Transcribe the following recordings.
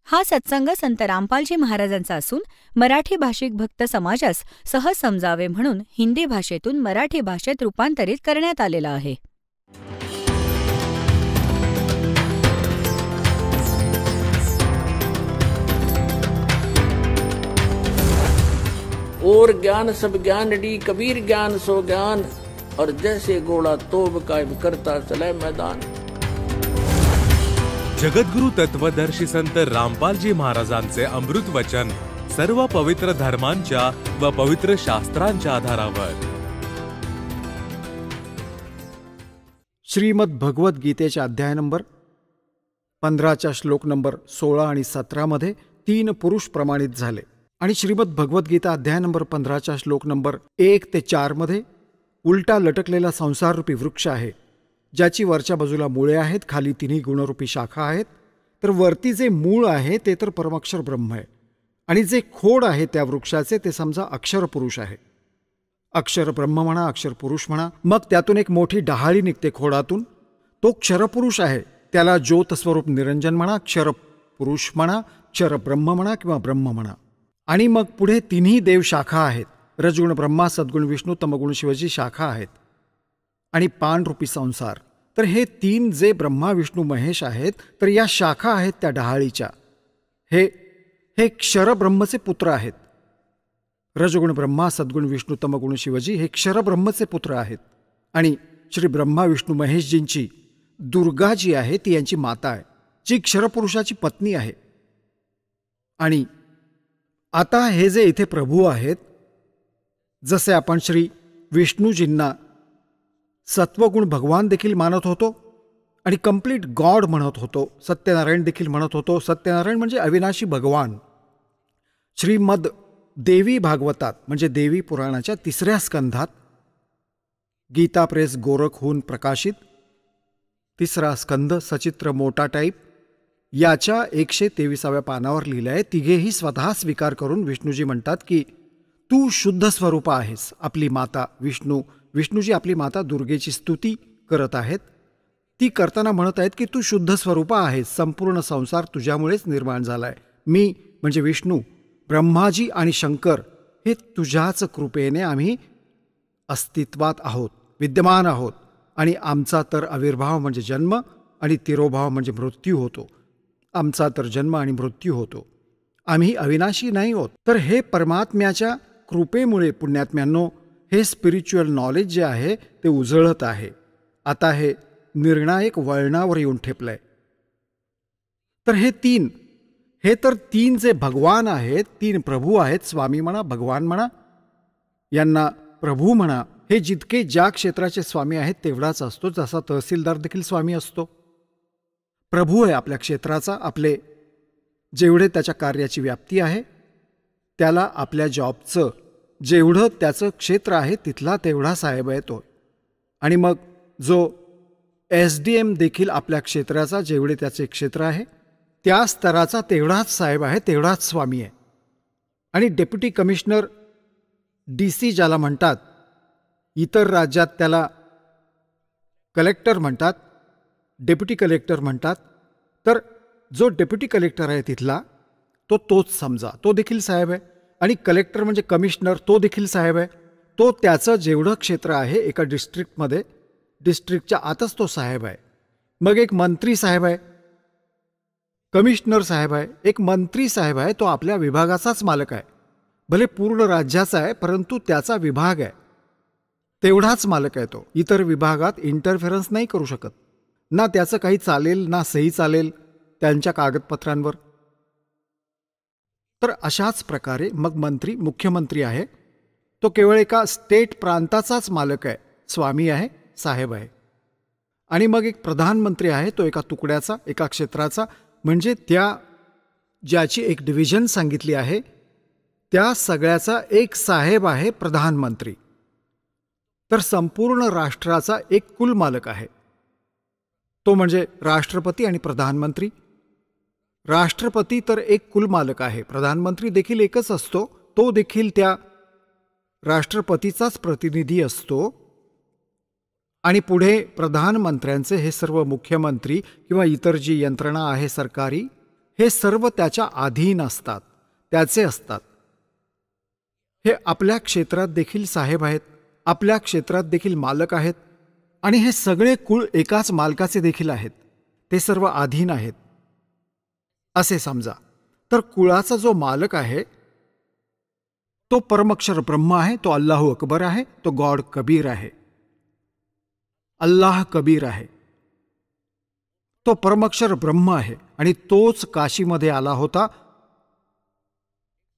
हा सत्संग संत रामपालजी महाराजांचा असून मराठी भाषिक भक्त समाजास सहज समजावे म्हणून हिंदी भाषेतून मराठी भाषेत रूपांतरित करण्यात आलेला आहे. और ज्ञान सब ज्ञान डी कबीर ज्ञान सो ज्ञान और जैसे घोड़ा तोब कायम करता चले मैदान. जगद्गुरु तत्वदर्शी संत रामपालजी महाराजांचे अमृत वचन सर्व पवित्र धर्मांच्या व पवित्र शास्त्रांच्या आधारावर. श्रीमद भगवत गीतेच्या अध्याय नंबर 15च्या श्लोक नंबर 16 आणि 17 मध्ये 3 पुरुष प्रमाणित झाले आणि श्रीमद भगवद्गीता अध्याय नंबर 15च्या श्लोक नंबर 1 ते 4 मध्ये उलटा लटकलेला संसाररूपी वृक्ष आहे, ज्याची वरच्या बाजूला मुळे आहेत, खाली 3 गुणरूपी शाखा आहेत. तर वरती जे मूळ आहे ते तर परमाक्षर ब्रह्म आहे आणि जे खोड आहे त्या वृक्षाचे ते समजा अक्षर पुरुष आहे. अक्षर ब्रह्म म्हणा, अक्षर पुरुष म्हणा. मग त्यातून एक मोठी डहाळी निघते खोडातून, तो क्षरपुरुष आहे, त्याला ज्योत स्वरूप निरंजन म्हणा, क्षर पुरुष म्हणा, क्षर ब्रह्म म्हणा किंवा ब्रह्म म्हणा. आणि मग पुढे 3 देव शाखा आहेत, रजगुण ब्रह्मा, सद्गुण विष्णू, तमगुण शिवजी शाखा आहेत आणि पानरूपी संसार. तर हे 3 जे ब्रह्मा विष्णू महेश आहेत, तर या शाखा आहेत त्या डहाळीच्या. हे क्षरब्रह्मचे पुत्र आहेत. रजगुण ब्रह्मा, सद्गुण विष्णू, तमगुण शिवजी हे क्षरब्रह्मचे पुत्र आहेत. आणि श्री ब्रह्मा विष्णू महेशजींची दुर्गा जी आहे ती यांची माता आहे, जी क्षरपुरुषाची पत्नी आहे. आणि आता हे जे इथे प्रभू आहेत, जसे आपण श्री विष्णूजींना सत्वगुण भगवान देखील मानत होतो आणि कंप्लीट गॉड म्हणत होतो, सत्यनारायण देखील म्हणत होतो. सत्यनारायण म्हणजे अविनाशी भगवान. श्रीमद देवी भागवतात म्हणजे देवी पुराणाच्या 3ऱ्या स्कंधात गीता प्रेस गोरखहून प्रकाशित 3रा स्कंध सचित्र मोठा टाईप याच्या 123व्या पानावर लिहिलं आहे. तिघेही स्वतः स्वीकार करून विष्णूजी म्हणतात की तू शुद्ध स्वरूप आहेस. आपली माता विष्णूजी आपली माता दुर्गेची स्तुती करत आहेत. ती करताना म्हणत आहेत की तू शुद्ध स्वरूप आहेस, संपूर्ण संसार तुझ्यामुळेच निर्माण झालाय. मी म्हणजे विष्णू, ब्रह्माजी आणि शंकर हे तुझ्याच कृपेने आम्ही अस्तित्वात आहोत, विद्यमान आहोत. आणि आमचा तर आविर्भाव म्हणजे जन्म आणि तिरोभाव म्हणजे मृत्यू होतो. आमचा तर जन्म आणि मृत्यू होतो. आम्ही अविनाशी नाही होत. तर हे परमात्म्याच्या कृपेमुळे पुण्यात्म्यांनो हे स्पिरिच्युअल नॉलेज जे आहे ते उजळत आहे. आता हे निर्णायक वळणावर येऊन ठेपलंय. तर हे 3 जे भगवान आहेत, 3 प्रभू आहेत, स्वामी म्हणा, भगवान म्हणा, यांना प्रभू म्हणा. हे जितके ज्या क्षेत्राचे स्वामी आहेत तेवढाच असतो, जसा तहसीलदार देखील स्वामी असतो. प्रभू आहे आपल्या क्षेत्राचा. आपले जेवढे त्याच्या कार्याची व्याप्ती आहे त्याला आपल्या जॉबचं जेवढं त्याचं क्षेत्र आहे तिथला तेवढा साहेब आहे तो. आणि मग जो SDM देखील आपल्या क्षेत्राचा जेवढे त्याचे क्षेत्र आहे त्या स्तराचा तेवढाच साहेब आहे, तेवढाच स्वामी आहे. आणि डेप्युटी कमिशनर DC ज्याला म्हणतात, इतर राज्यात त्याला कलेक्टर म्हणतात, डेप्युटी कलेक्टर म्हणतात. तर जो डेप्युटी कलेक्टर आहे तिथला तोच समजा, तो देखील साहेब आहे. आणि कलेक्टर म्हणजे कमिशनर, तो देखील साहेब आहे. तो त्याचं जेवढं क्षेत्र आहे एका डिस्ट्रिक्टमध्ये, डिस्ट्रिक्टच्या आतच तो साहेब आहे. मग एक मंत्री साहेब आहे, कमिशनर साहेब आहे, एक मंत्री साहेब आहे, तो आपल्या विभागाचाच मालक आहे. भले पूर्ण राज्याचा आहे परंतु त्याचा विभाग आहे, तेवढाच मालक आहे तो. इतर विभागात इंटरफेरन्स नाही करू शकत. ना त्याचं काही चालेल ना सही चालेल त्यांच्या कागदपत्रांवर. तर अशाच प्रकारे मग मंत्री, मुख्यमंत्री आहे, तो केवळ एका स्टेट प्रांताचाच मालक आहे, स्वामी आहे, साहेब आहे. आणि मग एक प्रधानमंत्री आहे, तो एका तुकड्याचा, एका क्षेत्राचा, म्हणजे त्या ज्याची एक डिव्हिजन सांगितली आहे त्या सगळ्याचा एक साहेब आहे प्रधानमंत्री. तर संपूर्ण राष्ट्राचा एक कुल मालक आहे, तो म्हणजे राष्ट्रपती आणि प्रधानमंत्री. राष्ट्रपती तर एक कुल मालक आहे, प्रधानमंत्री देखील एकच असतो, तो देखील त्या राष्ट्रपतीचाच प्रतिनिधी असतो. आणि पुढे प्रधानमंत्र्यांचे हे सर्व मुख्यमंत्री किंवा इतर जी यंत्रणा आहे सरकारी, हे सर्व त्याच्या अधीन असतात, त्याचे असतात. हे आपल्या क्षेत्रात देखील साहेब आहेत, आपल्या क्षेत्रात देखील मालक आहेत, आणि हे सगळे कुळ एकाच मालकाचे देखील आहेत. ते सर्व अधीन आहेत असे समजा. तर कुळाचा जो मालक आहे तो परमक्षर ब्रह्म आहे, तो अल्लाहू अकबर आहे, तो गॉड कबीर आहे. अल्लाह कबीर आहे, तो परमक्षर ब्रह्म आहे, आणि तोच काशीमध्ये आला होता.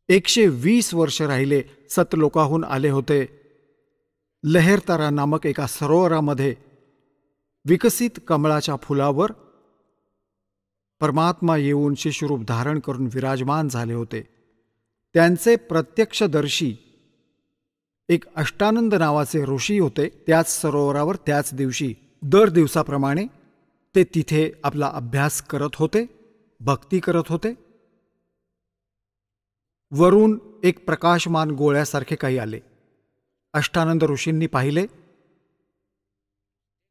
120 वर्ष राहिले सतलोकाहून आले होते. लहेरतारा नामक एका सरोवरामध्ये विकसित कमळाच्या फुलावर परमात्मा येऊन शिशुरूप धारण करून विराजमान झाले होते. त्यांचे प्रत्यक्षदर्शी एक अष्टानंद नावाचे ऋषी होते. त्याच सरोवरावर त्याच दिवशी दर दिवसाप्रमाणे ते तिथे आपला अभ्यास करत होते, भक्ती करत होते. वरून एक प्रकाशमान गोळ्यासारखे काही आले. अष्टानंद ऋषींनी पाहिले.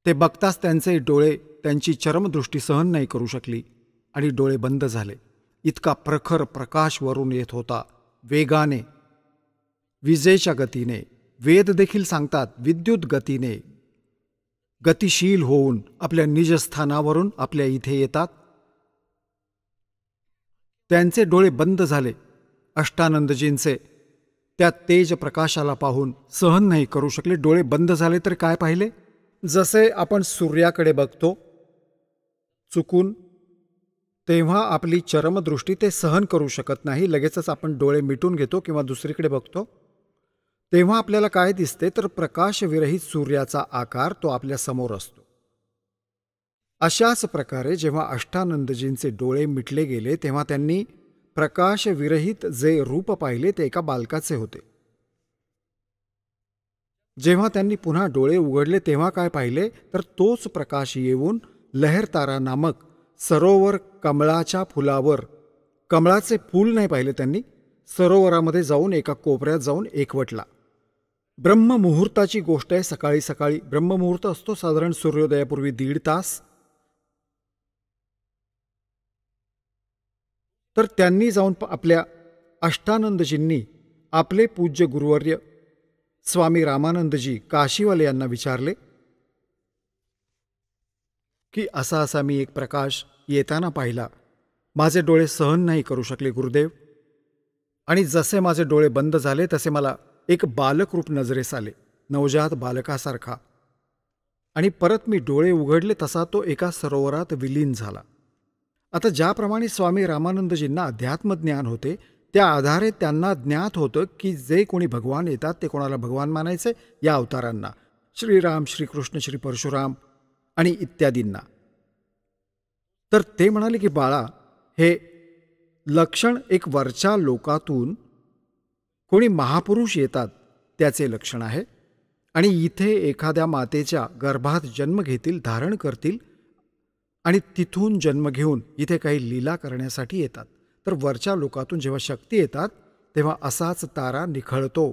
ते बघताच त्यांचे डोळे त्यांची चरमदृष्टी सहन नाही करू शकली आणि डोळे बंद झाले. इतका प्रखर प्रकाश वरून येत होता, वेगाने, विजेच्या गतीने. वेद देखील सांगतात विद्युत गतीने गतिशील होऊन आपल्या निजस्थानावरून आपल्या इथे येतात. त्यांचे डोळे बंद झाले. अष्टानंदजींचे त्या तेज प्रकाशाला पाहून सहन नाही करू शकले. डोळे बंद झाले तर काय पाहिले? जसे आपण सूर्याकडे बघतो चुकून, तेव्हा आपली चरमदृष्टी ते सहन करू शकत नाही, लगेचच आपण डोळे मिटून घेतो किंवा दुसरीकडे बघतो. तेव्हा आपल्याला काय दिसते तर प्रकाशविरहित सूर्याचा आकार तो आपल्या समोर असतो. अशाच प्रकारे जेव्हा अष्टानंदजींचे डोळे मिटले गेले तेव्हा त्यांनी प्रकाशविरहित जे रूप पाहिले ते एका बालकाचे होते. जेव्हा त्यांनी पुन्हा डोळे उघडले तेव्हा काय पाहिले तर तोच प्रकाश येऊन लहेरतारा नामक सरोवर कमळाच्या फुलावर, कमळाचे फूल नाही पाहिले त्यांनी, सरोवरामध्ये जाऊन एका कोपऱ्यात जाऊन एकवटला. ब्रह्ममुहूर्ताची गोष्ट आहे. सकाळी सकाळी ब्रह्ममुहूर्त असतो साधारण सूर्योदयापूर्वी 1.5 तास. तर त्यांनी जाऊन आपल्या अष्टानंदजींनी आपले पूज्य गुरुवर्य स्वामी रामानंदजी काशीवाले यांना विचारले की असा असा मी एक प्रकाश येताना पाहिला, माझे डोळे सहन नाही करू शकले गुरुदेव, आणि जसे माझे डोळे बंद झाले तसे मला एक बालकरूप नजरेस आले, नवजात बालकासारखा, आणि परत मी डोळे उघडले तसा तो एका सरोवरात विलीन झाला. आता ज्याप्रमाणे स्वामी रामानंदजींना अध्यात्मज्ञान होते त्या आधारे त्यांना ज्ञात होतं की जे कोणी भगवान येतात ते कोणाला भगवान मानायचे, या अवतारांना, श्रीराम, श्रीकृष्ण, श्री परशुराम आणि इत्यादींना. तर ते म्हणाले की बाळा, हे लक्षण एक वरच्या लोकातून कोणी महापुरुष येतात त्याचे लक्षण आहे, आणि इथे एखाद्या मातेच्या गर्भात जन्म घेतील, धारण करतील, आणि तिथून जन्म घेऊन इथे काही लीला करण्यासाठी येतात. तर वरच्या लोकातून जेव्हा शक्ती येतात तेव्हा असाच तारा निखळतो,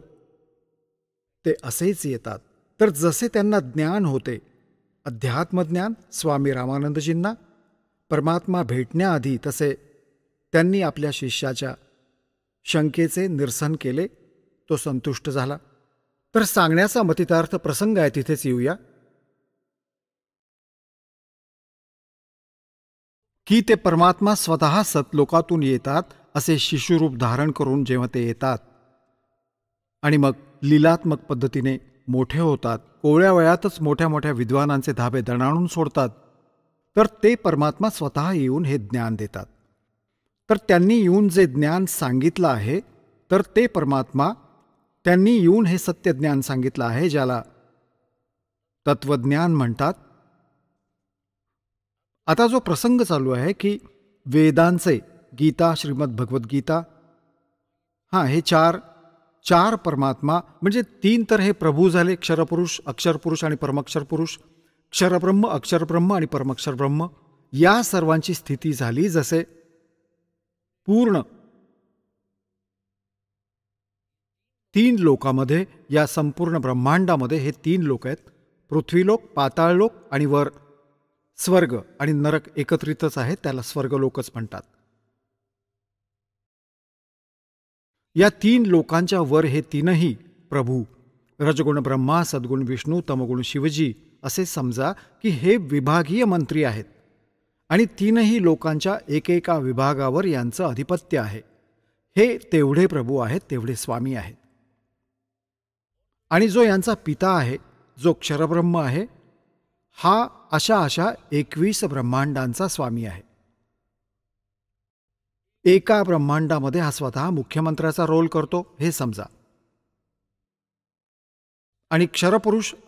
ते असेच येतात. तर जसे त्यांना ज्ञान होते, अध्यात्मज्ञान स्वामी रामानंदजींना परमात्मा भेटण्याआधी, तसे त्यांनी आपल्या शिष्याच्या शंकेचे निरसन केले. तो संतुष्ट झाला. तर सांगण्याचा मतितार्थ प्रसंग आहे, तिथेच येऊया की ते परमात्मा स्वतः सतलोकातून येतात, असे शिशुरूप धारण करून जेव्हा ते येतात आणि मग लीलात्मक पद्धतीने मोठे होतात, कोवळ्या वयातच मोठ्या मोठ्या विद्वानांचे धाबे दणाणून सोडतात, तर ते परमात्मा स्वतः येऊन हे ज्ञान देतात. तर त्यांनी येऊन जे ज्ञान सांगितलं आहे, तर ते परमात्मा त्यांनी येऊन हे सत्य ज्ञान सांगितलं आहे, ज्याला तत्वज्ञान म्हणतात. आता जो प्रसंग चालू आहे की वेदांचे, गीता, श्रीमद भगवद्गीता, हे चार परमात्मा, म्हणजे 3 तर हे प्रभू झाले, क्षरपुरुष, अक्षरपुरुष आणि परमक्षरपुरुष, क्षरब्रह्म, अक्षरब्रह्म आणि परमक्षरब्रह्म, या सर्वांची स्थिती झाली. जसे पूर्ण 3 लोकामध्ये, या संपूर्ण ब्रह्मांडामध्ये हे 3 लोक आहेत, पृथ्वीलोक, पाताळलोक आणि वर स्वर्ग आणि नरक एकत्रितच आहे, त्याला स्वर्गलोकच म्हणतात. या 3 लोकांच्या वर हे तीनही प्रभू, रजगुण ब्रह्मा, सद्गुण विष्णू, तमगुण शिवजी, असे समजा की हे विभागीय मंत्री आहेत आणि 3ही लोकांच्या एकेका विभागावर यांचं अधिपत्य आहे. हे तेवढे प्रभू आहेत, तेवढे स्वामी आहेत. आणि जो यांचा पिता आहे, जो क्षरब्रह्म आहे, हा अशा 21 ब्रह्मांडांचा स्वामी आहे. एका ब्रह्मांडामध्ये हा स्वतः मुख्यमंत्र्याचा रोल करतो, हे समजा. आणि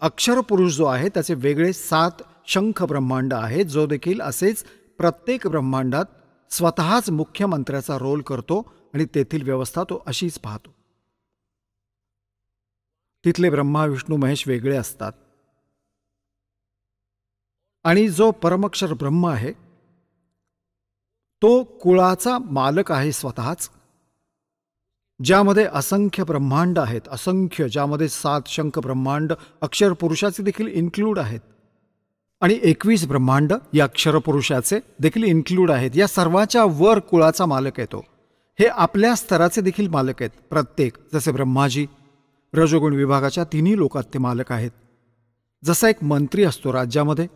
अक्षरपुरुष जो आहे त्याचे वेगळे 7 शंख ब्रह्मांड आहेत, जो देखील असेच प्रत्येक ब्रह्मांडात स्वतःच मुख्यमंत्र्याचा रोल करतो आणि तेथील व्यवस्था तो अशीच पाहतो. तिथले ब्रह्मा विष्णू महेश वेगळे असतात. आणि जो परमक्षर ब्रह्म आहे तो कुळाचा मालक आहे स्वतःच, ज्यामध्ये असंख्य ब्रह्मांड आहेत, असंख्य, ज्यामध्ये 7 शंख ब्रह्मांड अक्षर पुरुषाचे देखील इन्क्लूड आहेत आणि 21 ब्रह्मांड या अक्षर पुरुषाचे देखील इन्क्लूड आहेत. या सर्वाच्या वर कुळाचा मालक आहे तो. हे आपल्या स्तराचे देखील मालक आहेत प्रत्येक, जसे ब्रह्माजी रजोगुण विभागाच्या 3ही लोकात ते मालक आहेत. जसा एक मंत्री असतो राज्यामध्ये,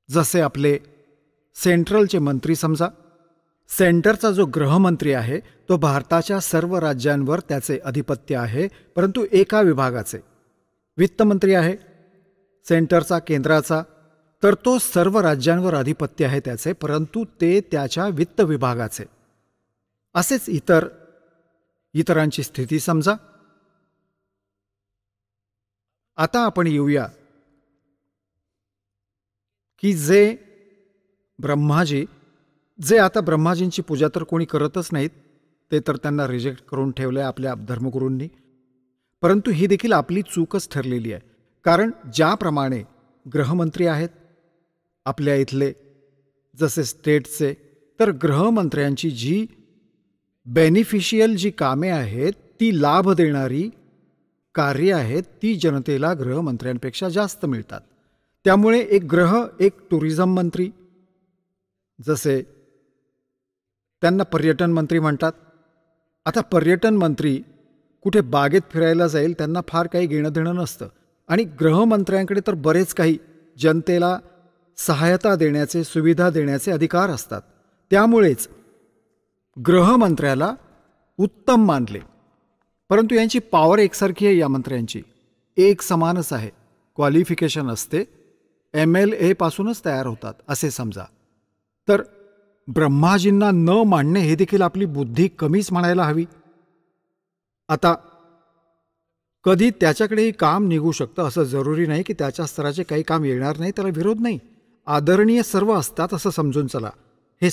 जसे आपले सेंट्रलचे मंत्री समजा, सेंटरचा जो गृहमंत्री आहे तो भारताच्या सर्व राज्यांवर त्याचे अधिपत्य आहे, परंतु एका विभागाचे. वित्तमंत्री आहे सेंटरचा, केंद्राचा, तर तो सर्व राज्यांवर अधिपत्य आहे त्याचे, परंतु ते त्याच्या वित्त विभागाचे. असेच इतरांची स्थिती समजा. आता आपण येऊया की जे आता ब्रह्माजींची पूजा तर कोणी करतच नाहीत, ते तर त्यांना रिजेक्ट करून ठेवलं आहे आपल्या धर्मगुरूंनी. परंतु ही देखील आपली चूकच ठरलेली आहे. कारण ज्याप्रमाणे गृहमंत्री आहेत आपल्या इथले, जसे स्टेटचे, तर गृहमंत्र्यांची जी बेनिफिशियल जी कामे आहेत, ती लाभ देणारी कार्य आहेत, ती जनतेला गृहमंत्र्यांपेक्षा जास्त मिळतात. त्यामुळे एक टुरिझम मंत्री, जसे त्यांना पर्यटन मंत्री म्हणतात. आता पर्यटन मंत्री कुठे बागेत फिरायला जाईल, त्यांना फार काही घेणं देणं नसतं. आणि गृहमंत्र्यांकडे तर बरेच काही जनतेला सहायता देण्याचे, सुविधा देण्याचे अधिकार असतात. त्यामुळेच गृहमंत्र्याला उत्तम मानले. परंतु यांची पॉवर एकसारखी आहे, या मंत्र्यांची एक समानच आहे. क्वालिफिकेशन असते, MLA पासूनच तयार होतात असे समजा. तर ब्रह्माजींना न मानणे हे देखील आपली बुद्धी कमीच म्हणायला हवी. आता कधी त्याच्याकडेही काम निघू शकतं, असं जरुरी नाही की त्याच्या स्तराचे काही काम येणार नाही, त्याला विरोध नाही. आदरणीय सर्व असतात असं समजून चला. हे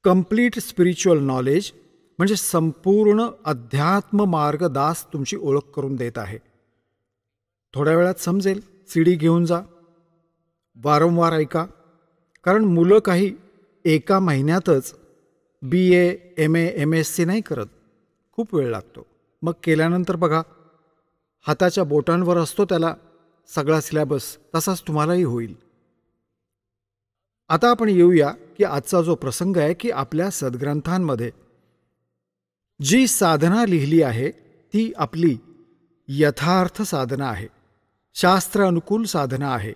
कम्प्लीट स्पिरिच्युअल नॉलेज म्हणजे संपूर्ण अध्यात्म मार्गदास तुमची ओळख करून देत आहे. थोड्या वेळात समजेल. CD घेऊन जा, वारंवार ऐका. कारण मुलं काही एका महिन्यातच BA, MA, MSc नाही करत, खूप वेळ लागतो. मग केल्यानंतर बघा, हाताच्या बोटांवर असतो त्याला सगळा सिलेबस, तसाच तुम्हालाही होईल. आता आपण येऊया की आजचा जो प्रसंग आहे की आपल्या सद्ग्रंथांमध्ये जी साधना लिहिली आहे ती आपली यथार्थ साधना आहे, शास्त्र अनुकूल साधना आहे.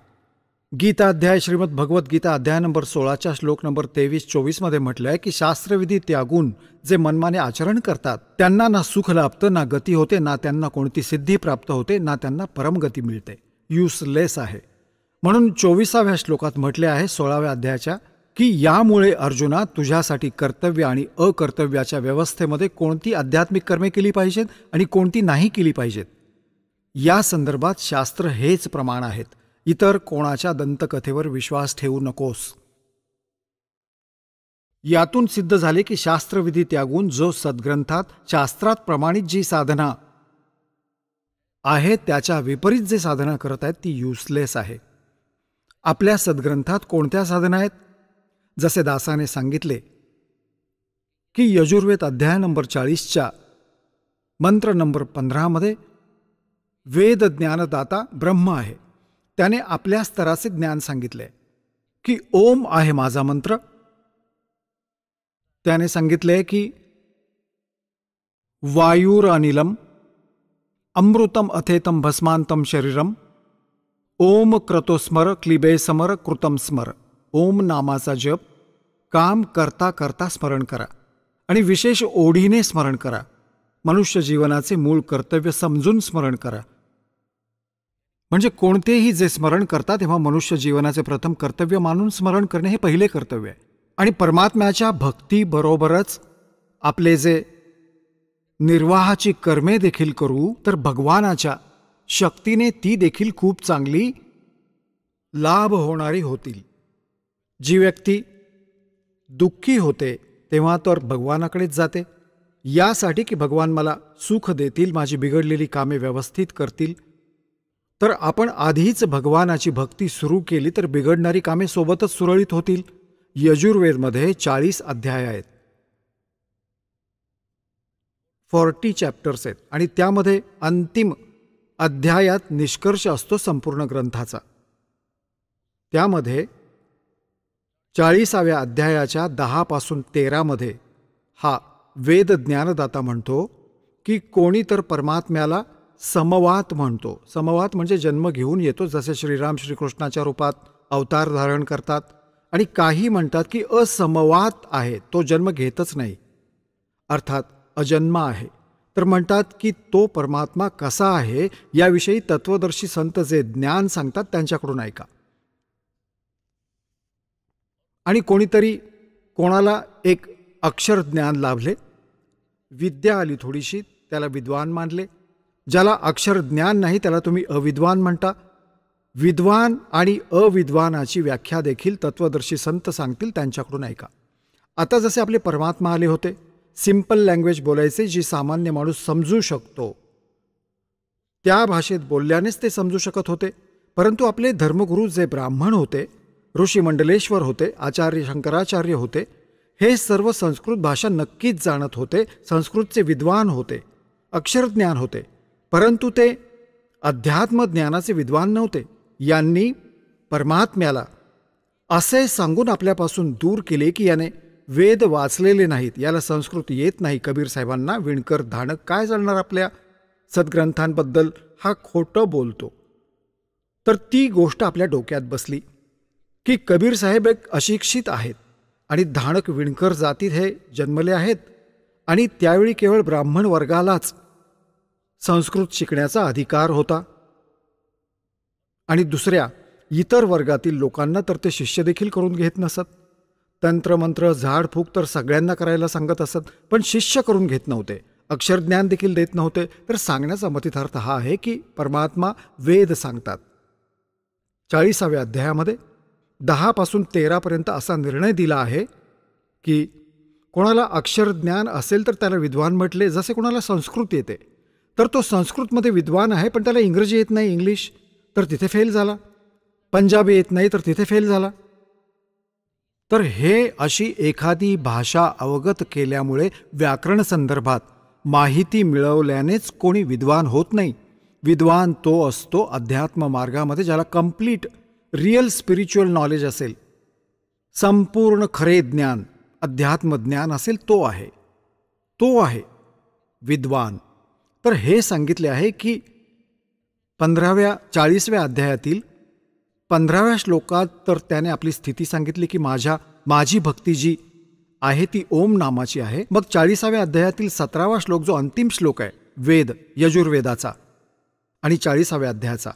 गीताध्याय श्रीमद भगवद्गीता अध्याय नंबर 16च्या श्लोक नंबर 23-24 मध्ये म्हटलं आहे की शास्त्रविधी त्यागून जे मनमाने आचरण करतात त्यांना ना सुख लाभतं, ना गती होते, ना त्यांना कोणती सिद्धी प्राप्त होते, ना त्यांना परमगती मिळते. युसलेस आहे. म्हणून 24व्या श्लोकात म्हटले आहे 16व्या अध्यायाच्या की यामुळे अर्जुना तुझ्यासाठी कर्तव्य आणि अकर्तव्याच्या व्यवस्थेमध्ये कोणती आध्यात्मिक कर्मे केली पाहिजेत आणि कोणती नाही केली पाहिजेत, या संदर्भात शास्त्र हेच प्रमाण आहेत. इतर कोणाच्या दंतकथेवर विश्वास ठेवू नकोस. यातून सिद्ध झाले की शास्त्रविधी त्यागून जो सद्ग्रंथात शास्त्रात प्रमाणित जी साधना आहे त्याच्या विपरीत जे साधना करत आहेत ती युसलेस आहे. आपल्या सद्ग्रंथात कोणत्या साधना आहेत? जसे दासाने सांगितले की यजुर्वेद अध्याय नंबर 40च्या मंत्र नंबर 15 मध्ये वेद ज्ञानदाता ब्रह्म आहे. त्याने आपल्या स्तराचे ज्ञान सांगितले की ओम आहे माझा मंत्र त्याने सांगितले की वायुरनिलम अमृतम अथेतम भस्मांतम शरीरम ओम क्रतोस्मर क्लिबे समर कृतम स्मर. ओम नामाचा जप काम करता करता स्मरण करा आणि विशेष ओढीने स्मरण करा. मनुष्य जीवनाचे मूळ कर्तव्य समजून स्मरण करा. म्हणजे कोणतेही जे स्मरण करता तेव्हा मनुष्य जीवनाचे प्रथम कर्तव्य मानून स्मरण करणे हे पहिले कर्तव्य आहे. आणि परमात्म्याच्या भक्तीबरोबरच आपले जे निर्वाहाची कर्मे देखील करू तर भगवानाच्या शक्तीने ती देखील खूप चांगली लाभ होणारी होतील. जी व्यक्ती दुःखी होते तेव्हा तर भगवानाकडेच जाते यासाठी की भगवान मला सुख देतील, माझी बिघडलेली कामे व्यवस्थित करतील. तर आपण आधीच भगवानाची भक्ती सुरू केली तर बिघडणारी कामे सोबतच सुरळीत होतील. यजुर्वेदमध्ये 40 अध्याय आहेत, 40 चॅप्टर्स आहेत आणि त्यामध्ये अंतिम अध्यायात निष्कर्ष असतो संपूर्ण ग्रंथाचा. त्यामध्ये 40व्या अध्यायाच्या 10 पासून 13 मध्ये हा वेद ज्ञानदाता म्हणतो की कोणी तर परमात्म्याला समवात म्हणतो. समवात म्हणजे जन्म घेऊन येतो, जसे श्रीराम श्रीकृष्णाच्या रूपात अवतार धारण करतात. आणि काही म्हणतात की असमवात आहे, तो जन्म घेतच नाही, अर्थात अजन्म आहे. तर म्हणतात की तो परमात्मा कसा आहे याविषयी तत्वदर्शी संत जे ज्ञान सांगतात त्यांच्याकडून ऐका. आणि कोणीतरी कोणाला एक अक्षर ज्ञान लाभले, विद्या आली थोडीशी, त्याला विद्वान मानले. ज्याला अक्षर ज्ञान नाही त्याला तुम्ही अविद्वान म्हणता. विद्वान आणि अविद्वानाची व्याख्या देखील तत्वदर्शी संत सांगतील, त्यांच्याकडून ऐका. आता जसे आपले परमात्मा आले होते, सिंपल लँग्वेज बोलायचे जी सामान्य माणूस समजू शकतो, त्या भाषेत बोलल्यानेच ते समजू शकत होते. परंतु आपले धर्मगुरू जे ब्राह्मण होते, ऋषी मंडलेश्वर होते, आचार्य शंकराचार्य होते, हे सर्व संस्कृत भाषा नक्कीच जाणत होते, संस्कृतचे विद्वान होते, अक्षरज्ञान होते. परंतु ते अध्यात्मज्ञानाचे विद्वान नव्हते. यांनी परमात्म्याला असे सांगून आपल्यापासून दूर केले की याने वेद वाचलेले नाहीत, याला संस्कृत येत नाही. कबीर साहेबांना विणकर धाणक काय जाणणार आपल्या सद्ग्रंथांबद्दल, हा खोटं बोलतो. तर ती गोष्ट आपल्या डोक्यात बसली की कबीर साहेब एक अशिक्षित आहेत आणि धाणक विणकर जातीत हे जन्मले आहेत आणि त्यावेळी केवळ ब्राह्मण वर्गालाच संस्कृत शिकण्याचा अधिकार होता आणि दुसऱ्या इतर वर्गातील लोकांना तर ते शिष्य देखील करून घेत नसत. तंत्रमंत्र झाडफूक तर सगळ्यांना करायला सांगत असत, पण शिष्य करून घेत नव्हते, अक्षरज्ञान देखील देत नव्हते. तर सांगण्याचा मतितार्थ हा आहे की परमात्मा वेद सांगतात. 40व्या अध्यायामध्ये 10 पासून 13 पर्यंत असा निर्णय दिला आहे की कोणाला अक्षरज्ञान असेल तर त्याला विद्वान म्हटले. जसे कोणाला संस्कृत येते तर तो संस्कृतमध्ये विद्वान आहे, पण त्याला इंग्रजी येत नाही, इंग्लिश, तर तिथे फेल झाला. पंजाबी येत नाही तर तिथे फेल झाला. तर हे अशी एखादी भाषा अवगत केल्यामुळे व्याकरण संदर्भात माहिती मिळवल्यानेच कोणी विद्वान होत नाही. विद्वान तो असतो अध्यात्म मार्गामध्ये ज्याला कंप्लीट रिअल स्पिरिच्युअल नॉलेज असेल, संपूर्ण खरे ज्ञान अध्यात्मज्ञान असेल, तो आहे विद्वान. तर हे सांगितले आहे की 40व्या अध्यायातील 15व्या श्लोकात तर त्याने आपली स्थिती सांगितली की माझी भक्ती जी आहे ती ओम नामाची आहे. मग 40व्या अध्यायातील 17वा श्लोक जो अंतिम श्लोक आहे वेद यजुर्वेदाचा आणि 40व्या अध्यायाचा,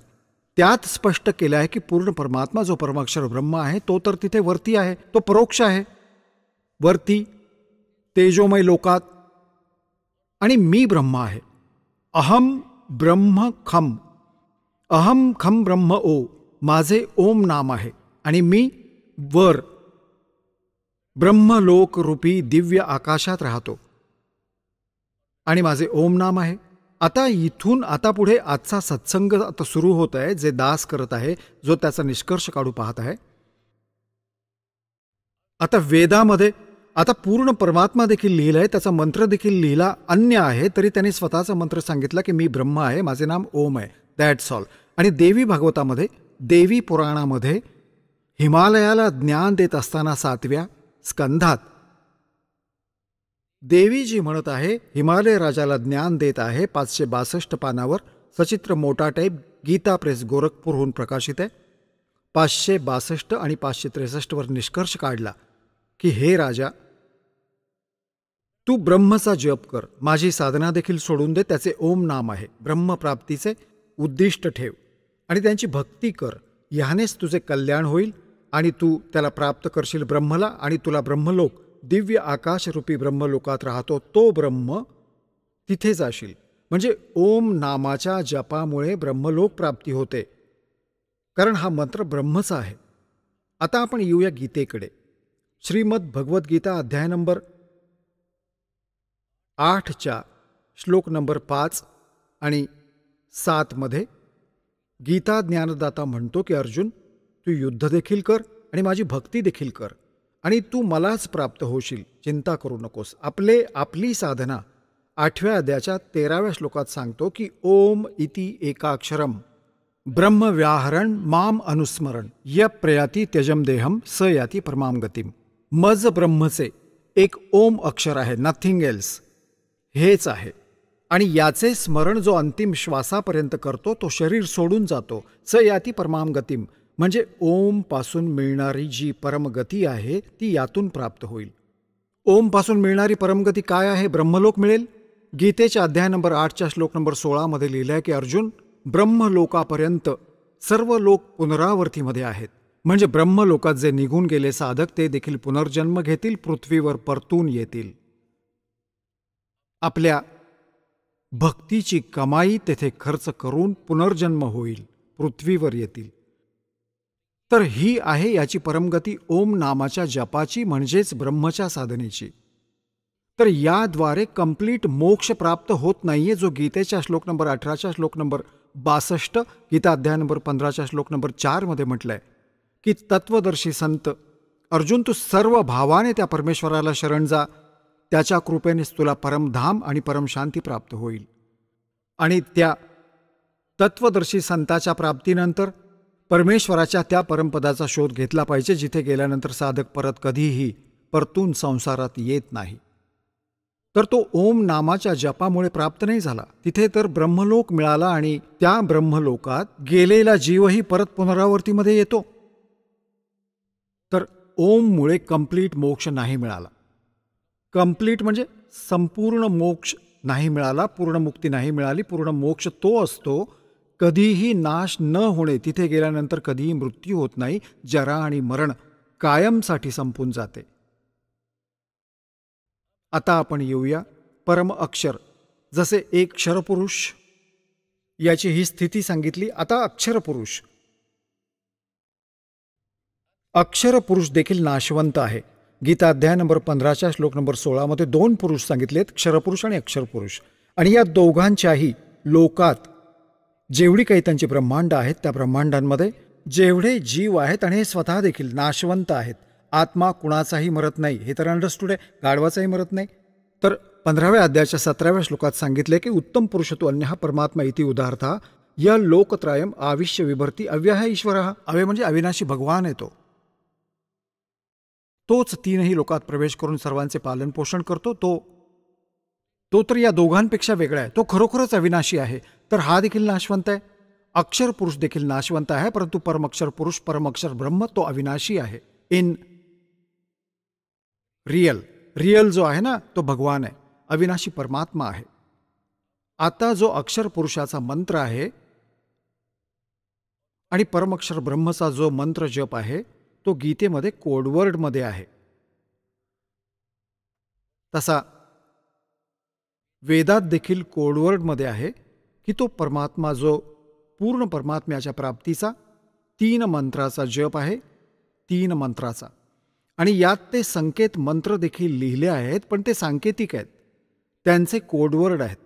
त्यात स्पष्ट केलं आहे की पूर्ण परमात्मा जो परमाक्षर ब्रह्म आहे तो तर तिथे वरती आहे, तो परोक्ष आहे वरती तेजोमय लोकात, आणि मी ब्रह्म आहे. अहम ब्रह्म खम, अहम खम ब्रह्म ओ, माझे ओम नाम आहे आणि मी वर ब्रह्मलोक रूपी दिव्य आकाशात राहतो आणि माझे ओम नाम आहे. आता इथून आता पुढे आजचा सत्संग आता सुरू होत आहे, जे दास करत आहे, जो त्याचा निष्कर्ष काढू पाहत आहे. आता वेदामध्ये आता पूर्ण परमात्मा देखील लिहिला आहे, त्याचा मंत्र देखील लिहिला अन्य आहे, तरी त्याने स्वतःचा मंत्र सांगितला की मी ब्रह्म आहे, माझे नाम ओम आहे, दॅट्स ऑल. आणि देवी भागवतामध्ये, देवी पुराणामध्ये हिमालयाला ज्ञान देत असताना 7व्या स्कंधात देवीजी म्हणत आहे, हिमालय राजाला ज्ञान देत आहे. 562 पानावर सचित्र मोठा टाईप, गीता प्रेस गोरखपूरहून प्रकाशित आहे. 562 आणि 563 वर निष्कर्ष काढला की हे राजा, तू ब्रह्मचा जप कर, माझी साधना देखील सोडून दे. त्याचे ओम नाम आहे. ब्रह्मप्राप्तीचे उद्दिष्ट ठेव आणि त्यांची भक्ती कर. ह्यानेच तुझे कल्याण होईल आणि तू त्याला प्राप्त करशील ब्रह्मला, आणि तुला ब्रह्मलोक, दिव्य आकाशरूपी ब्रह्मलोकात राहतो तो ब्रह्म, तिथे जाशील. म्हणजे ओम नामाच्या जपामुळे ब्रह्मलोक प्राप्ती होते, कारण हा मंत्र ब्रह्मचा आहे. आता आपण येऊया गीतेकडे. श्रीमद भगवद्गीता अध्याय नंबर 8च्या श्लोक नंबर 5 आणि 7 मध्ये गीता ज्ञानदाता म्हणतो की अर्जुन, तू युद्ध देखील कर आणि माझी भक्ती देखील कर आणि तू मलाच प्राप्त होशील. चिंता करू नकोस. आपली साधना 8व्या अध्यायाच्या 13व्या श्लोकात सांगतो की ओम इति एकाक्षरम ब्रह्म व्याहरण माम अनुस्मरण य प्रयाती त्यजम देहम स याती परमाम गतिम. मज ब्रह्मचे एक ओम अक्षर आहे, नथिंग एल्स, हेच आहे. आणि याचे स्मरण जो अंतिम श्वासापर्यंत करतो तो शरीर सोडून जातो. स याती परमाम गतिम, म्हणजे ओम पासून मिळणारी जी परमगती आहे ती यातून प्राप्त होईल. ओम पासून मिळणारी परमगती काय आहे? ब्रह्मलोक मिळेल. गीतेच्या अध्याय नंबर 8च्या श्लोक नंबर 16 मध्ये लिहिलं आहे की अर्जुन, ब्रह्मलोकापर्यंत सर्व लोक पुनरावर्तीमध्ये आहेत. म्हणजे ब्रह्मलोकात जे निघून गेले साधक ते देखील पुनर्जन्म घेतील, पृथ्वीवर परतून येतील. आपल्या भक्तीची कमाई तेथे खर्च करून पुनर्जन्म होईल, पृथ्वीवर येतील. तर ही आहे याची परमगती ओम नामाच्या जपाची, म्हणजेच ब्रह्मच्या साधनेची. तर याद्वारे कंप्लीट मोक्ष प्राप्त होत नाहीये, जो गीतेच्या श्लोक नंबर 18च्या श्लोक नंबर 62, गीता अध्याय नंबर 15च्या श्लोक नंबर 4 मध्ये म्हटलंय की तत्वदर्शी संत अर्जुन, तू सर्व भावाने त्या परमेश्वराला शरण जा, त्याच्या कृपेनेच तुला परमधाम आणि परमशांती प्राप्त होईल. आणि त्या तत्वदर्शी संताच्या प्राप्तीनंतर परमेश्वराच्या त्या परमपदाचा शोध घेतला पाहिजे, जिथे गेल्यानंतर साधक परत कधीही परतून संसारात येत नाही. तर तो ओम नामाच्या जपामुळे प्राप्त नाही झाला, तिथे तर ब्रह्मलोक मिळाला आणि त्या ब्रह्मलोकात गेलेला जीवही परत पुनरावर्तीमध्ये येतो. तर ओममुळे कंप्लीट मोक्ष नाही मिळाला. कंप्लीट म्हणजे संपूर्ण मोक्ष नाही मिळाला, पूर्ण मुक्ती नाही मिळाली. पूर्ण मोक्ष तो असतो कधीही नाश न होणे, तिथे गेल्यानंतर कधीही मृत्यू होत नाही, जरा आणि मरण कायमसाठी संपून जाते. आता आपण येऊया परम अक्षर. जसे एक क्षरपुरुष, याची ही स्थिती सांगितली. आता अक्षरपुरुष. अक्षरपुरुष देखील नाशवंत आहे. गीता अध्याय नंबर 15च्या श्लोक नंबर 16 मध्ये 2 पुरुष सांगितलेत, क्षरपुरुष आणि अक्षरपुरुष. आणि या दोघांच्याही लोकात जेवढी काही त्यांची ब्रह्मांड आहेत, त्या ब्रह्मांडांमध्ये जेवढे जीव आहेत, आणि हे स्वतः देखील नाशवंत आहेत. आत्मा कुणाचाही मरत नाही, हे तर अंडरस्टूड आहे. गाढवाचाही मरत नाही. तर 15व्या अध्यायाच्या 17व्या श्लोकात सांगितले की उत्तम पुरुष तो अन्यः परमात्मा इति उदाहरता य लोकत्रयम आविश्य विभर्ती अव्यय ईश्वरः. अव्यय म्हणजे अविनाशी भगवान आहे. तोच 3ही लोकात प्रवेश करून सर्वांचे पालन पोषण करतो. तो तर या दोघांपेक्षा वेगळा आहे. तो खरोखरच अविनाशी आहे. तर हा देखील नाशवंत आहे. अक्षर पुरुष देखील नाशवंत आहे, परंतु परमक्षर पुरुष, परमक्षर ब्रह्म, तो अविनाशी आहे. इन रियल जो आहे ना, तो भगवान आहे, अविनाशी परमात्मा आहे. आता जो अक्षर पुरुषाचा मंत्र आहे आणि परमक्षर ब्रह्मचा जो मंत्र जप आहे, तो गीतेमध्ये कोडवर्डमध्ये आहे. तसा वेदात देखील कोडवर्डमध्ये आहे की तो परमात्मा जो पूर्ण परमात्म्याच्या प्राप्तीचा 3 मंत्राचा जप आहे, 3 मंत्राचा. आणि यात ते संकेत मंत्र देखील लिहिले आहेत, पण ते सांकेतिक आहेत, त्यांचे कोडवर्ड आहेत.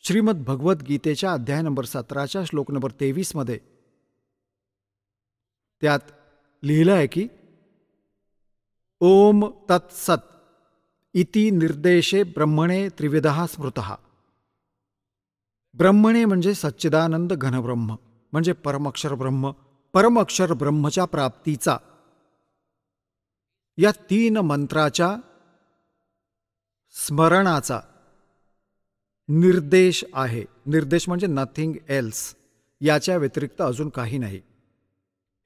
श्रीमद भगवद्गीतेच्या अध्याय नंबर 17च्या श्लोक नंबर 23 मध्ये त्यात लिहिलं आहे की ओम तत्सत इति निर्देशे ब्रह्मणे त्रिविधः स्मृतः. ब्रह्मणे म्हणजे सच्चिदानंद घनब्रह्म, म्हणजे परमक्षर ब्रह्म. परमक्षर ब्रह्मच्या प्राप्तीचा या 3 मंत्राच्या स्मरणाचा निर्देश आहे. निर्देश म्हणजे नथिंग एल्स, याच्या व्यतिरिक्त अजून काही नाही.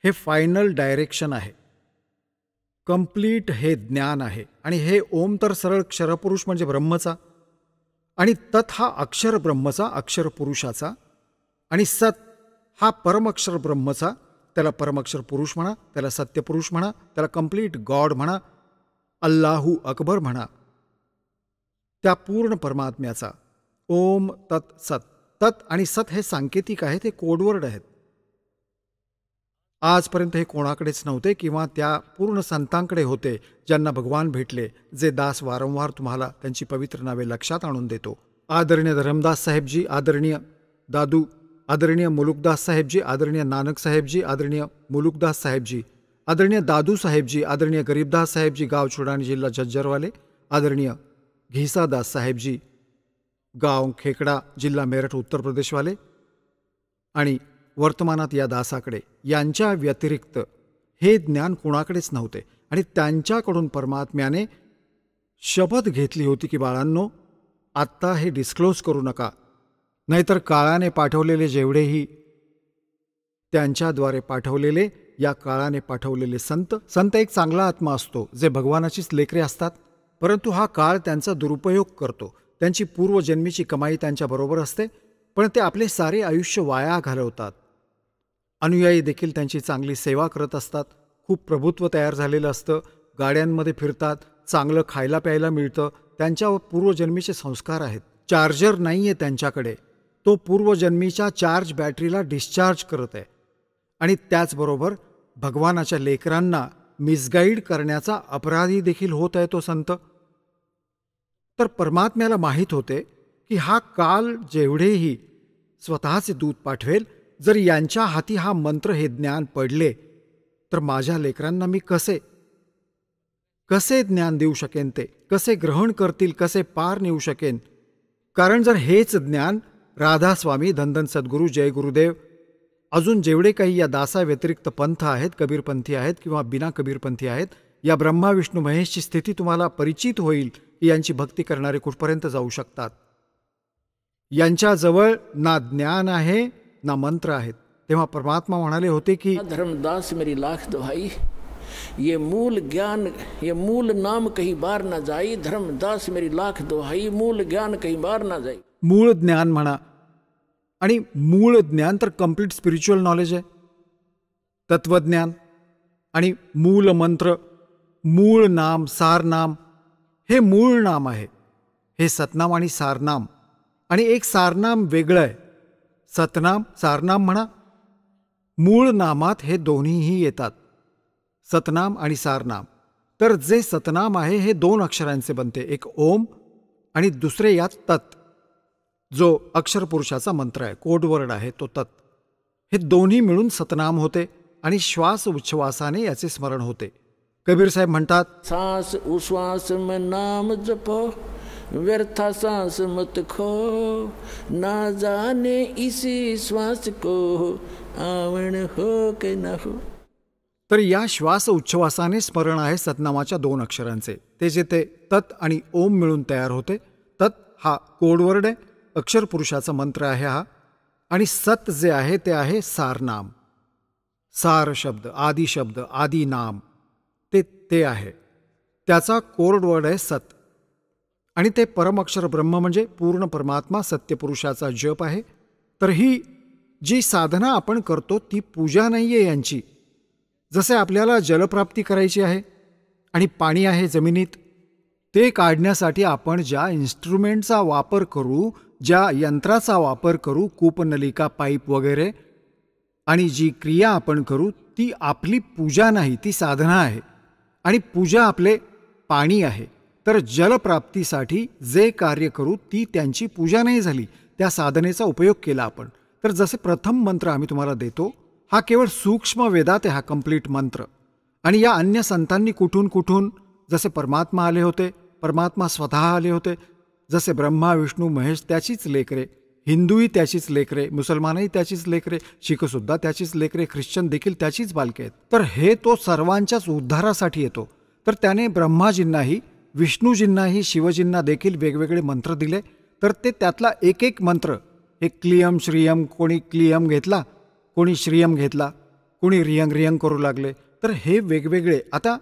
हे फायनल डायरेक्शन आहे. कंप्लीट हे ज्ञान आहे. आणि हे ओम तर सरळ क्षरपुरुष म्हणजे ब्रह्मचा, आणि तत् हा अक्षर ब्रह्मचा, अक्षर पुरुषाचा, आणि सत हा परमक्षर ब्रह्मचा, त्याला परमक्षर पुरुष म्हणा, त्याला सत्यपुरुष म्हणा, त्याला कंप्लीट गॉड म्हणा, अल्लाहू अकबर म्हणा, त्या पूर्ण परमात्म्याचा. ओम तत् सत. तत् आणि सत हे सांकेतिक आहेत, हे कोडवर्ड आहेत. आजपर्यंत हे कोणाकडेच नव्हते किंवा त्या पूर्ण संतांकडे होते ज्यांना भगवान भेटले, जे दास वारंवार तुम्हाला त्यांची पवित्र नावे लक्षात आणून देतो. आदरणीय धरमदास साहेबजी, आदरणीय दादू, आदरणीय मुलुकदास साहेबजी, आदरणीय नानक साहेबजी, आदरणीय मुलुकदास साहेबजी, आदरणीय दादू साहेबजी, आदरणीय गरीबदास साहेबजी, गाव छुडाणी, जिल्हा झज्जरवाले, आदरणीय घिसादास साहेबजी, गाव खेकडा, जिल्हा मेरठ, उत्तर प्रदेशवाले, आणि वर्तमानात या दासाकडे, यांच्या व्यतिरिक्त हे ज्ञान कोणाकडेच नव्हते. आणि त्यांच्याकडून परमात्म्याने शपथ घेतली होती की बाळांनो, आत्ता हे डिस्क्लोज करू नका, नाहीतर काळाने पाठवलेले जेवढेही त्यांच्याद्वारे पाठवलेले, या काळाने पाठवलेले संत एक चांगला आत्मा असतो, जे भगवानाचीच लेकरे असतात, परंतु हा काळ त्यांचा दुरुपयोग करतो. त्यांची पूर्वजन्मीची कमाई त्यांच्याबरोबर असते, पण ते आपले सारे आयुष्य वाया घालवतात. अनुयायी देखील त्यांची चांगली सेवा करत असतात. खूप प्रभुत्व तयार झालेलं असतं, गाड्यांमध्ये फिरतात, चांगलं खायला प्यायला मिळतं, त्यांच्यावर पूर्वजन्मीचे संस्कार आहेत. चार्जर नाही आहे त्यांच्याकडे, तो पूर्वजन्मीच्या चार्ज बॅटरीला डिस्चार्ज करत आहे. आणि त्याचबरोबर भगवानाच्या लेकरांना मिसगाईड करण्याचा अपराधी देखील होत आहे तो संत. तर परमात्म्याला माहीत होते की हा काल जेवढेही स्वतःचे दूत पाठवेल, जर यांच्या हाती हा मंत्र, हे ज्ञान पडले, तर माझ्या लेकरांना मी कसे ज्ञान देऊ शकेन, ते कसे ग्रहण करतील, कसे पार नेऊ शकेन. कारण जर हेच ज्ञान राधास्वामी, धनधन सद्गुरू, जय गुरुदेव, अजून जेवढे काही या दासा व्यतिरिक्त पंथ आहेत, कबीरपंथी आहेत किंवा बिना कबीरपंथी आहेत, या ब्रह्मा विष्णू महेशची स्थिती तुम्हाला परिचित होईल की यांची भक्ती करणारे कुठपर्यंत जाऊ शकतात. यांच्याजवळ ना ज्ञान आहे ना मंत्र आहेत. तेव्हा परमात्मा म्हणाले होते की धर्मदास मेरी लाख दुहाई, ये मूल ज्ञान, ये मूल नाम कहीं बार ना जाई, धर्मदास मेरी लाख दुहाई, मूल ज्ञान कहीं बार ना जाई. मूळ ज्ञान म्हणा, आणि मूळ ज्ञान तर कम्प्लीट स्पिरिच्युअल नॉलेज आहे, तत्वज्ञान. आणि मूल मंत्र, मूळ नाम, सारनाम, हे मूळ नाम आहे, हे सतनाम आणि सारनाम. आणि एक सारनाम वेगळं आहे, सतनाम, सारनाम म्हणा. मूळ नामात हे दोन्हीही येतात, सतनाम आणि सारनाम. तर जे सतनाम आहे हे 2 अक्षरांचे बनते, एक ओम आणि दुसरे यात तत्, जो अक्षर पुरुषाचा मंत्र आहे, कोडवर्ड आहे तो तत्. हे दोन्ही मिळून सतनाम होते आणि श्वास उच्छ्वासाने याचे स्मरण होते. कबीर साहेब म्हणतात, सांस उश्वास में नाम जपो, व्यर्था सांस मत खो, ना जाने इसी श्वास को आवण हो के न हो. तर या श्वास उच्छ्वासाने स्मरण आहे सतनामाच्या 2 अक्षरांचे, ते जे ते तत् आणि ओम मिळून तयार होते. तत् हा कोडवर्ड आहे, अक्षर पुरुषाचा मंत्र आहे हा. आणि सत जे आहे ते आहे सारनाम, सार शब्द, आदी शब्द, आदी नाम, ते आहे, त्याचा कोडवर्ड आहे सत. आणि ते परमअक्षर ब्रह्म म्हणजे पूर्ण परमात्मा, सत्यपुरुषाचा जप आहे. तर ही जी साधना आपण करतो ती पूजा नाही आहे यांची. जसे आपल्याला जलप्राप्ती करायची आहे आणि पाणी आहे जमिनीत, ते काढण्यासाठी आपण ज्या इन्स्ट्रुमेंटचा वापर करू, ज्या यंत्राचा वापर करू, कूपनलिका, पाईप वगैरे, आणि जी क्रिया आपण करू ती आपली पूजा नाही, ती साधना आहे. आणि पूजा आपले पाणी आहे. तर जलप्राप्तीसाठी जे कार्य करू ती त्यांची पूजा नाही झाली, त्या साधनेचा उपयोग केला आपण. तर जसे प्रथम मंत्र आम्ही तुम्हाला देतो, हा केवळ सूक्ष्म वेदात आहे हा कंप्लीट मंत्र. आणि या अन्य संतांनी कुठून कुठून, जसे परमात्मा आले होते, परमात्मा स्वतः आले होते, जसे ब्रह्मा विष्णू महेश त्याचीच लेकरे, हिंदूही त्याचीच लेकरे, मुसलमानही त्याचीच लेकरे, शीखसुद्धा त्याचीच लेकरे, ख्रिश्चन देखील त्याचीच बालके आहेत. तर हे तो सर्वांच्याच उद्धारासाठी येतो. तर त्याने ब्रह्माजींनाही, विष्णूजींनाही शिवजींना देखील वेगवेगळे मंत्र दिले, तर ते त्यातला एक एक मंत्र, हे क्लियम श्रियम, कोणी क्लियम घेतला, कोणी श्रियम घेतला, कोणी रियंग रियंग करू लागले. तर हे वेगवेगळे, आता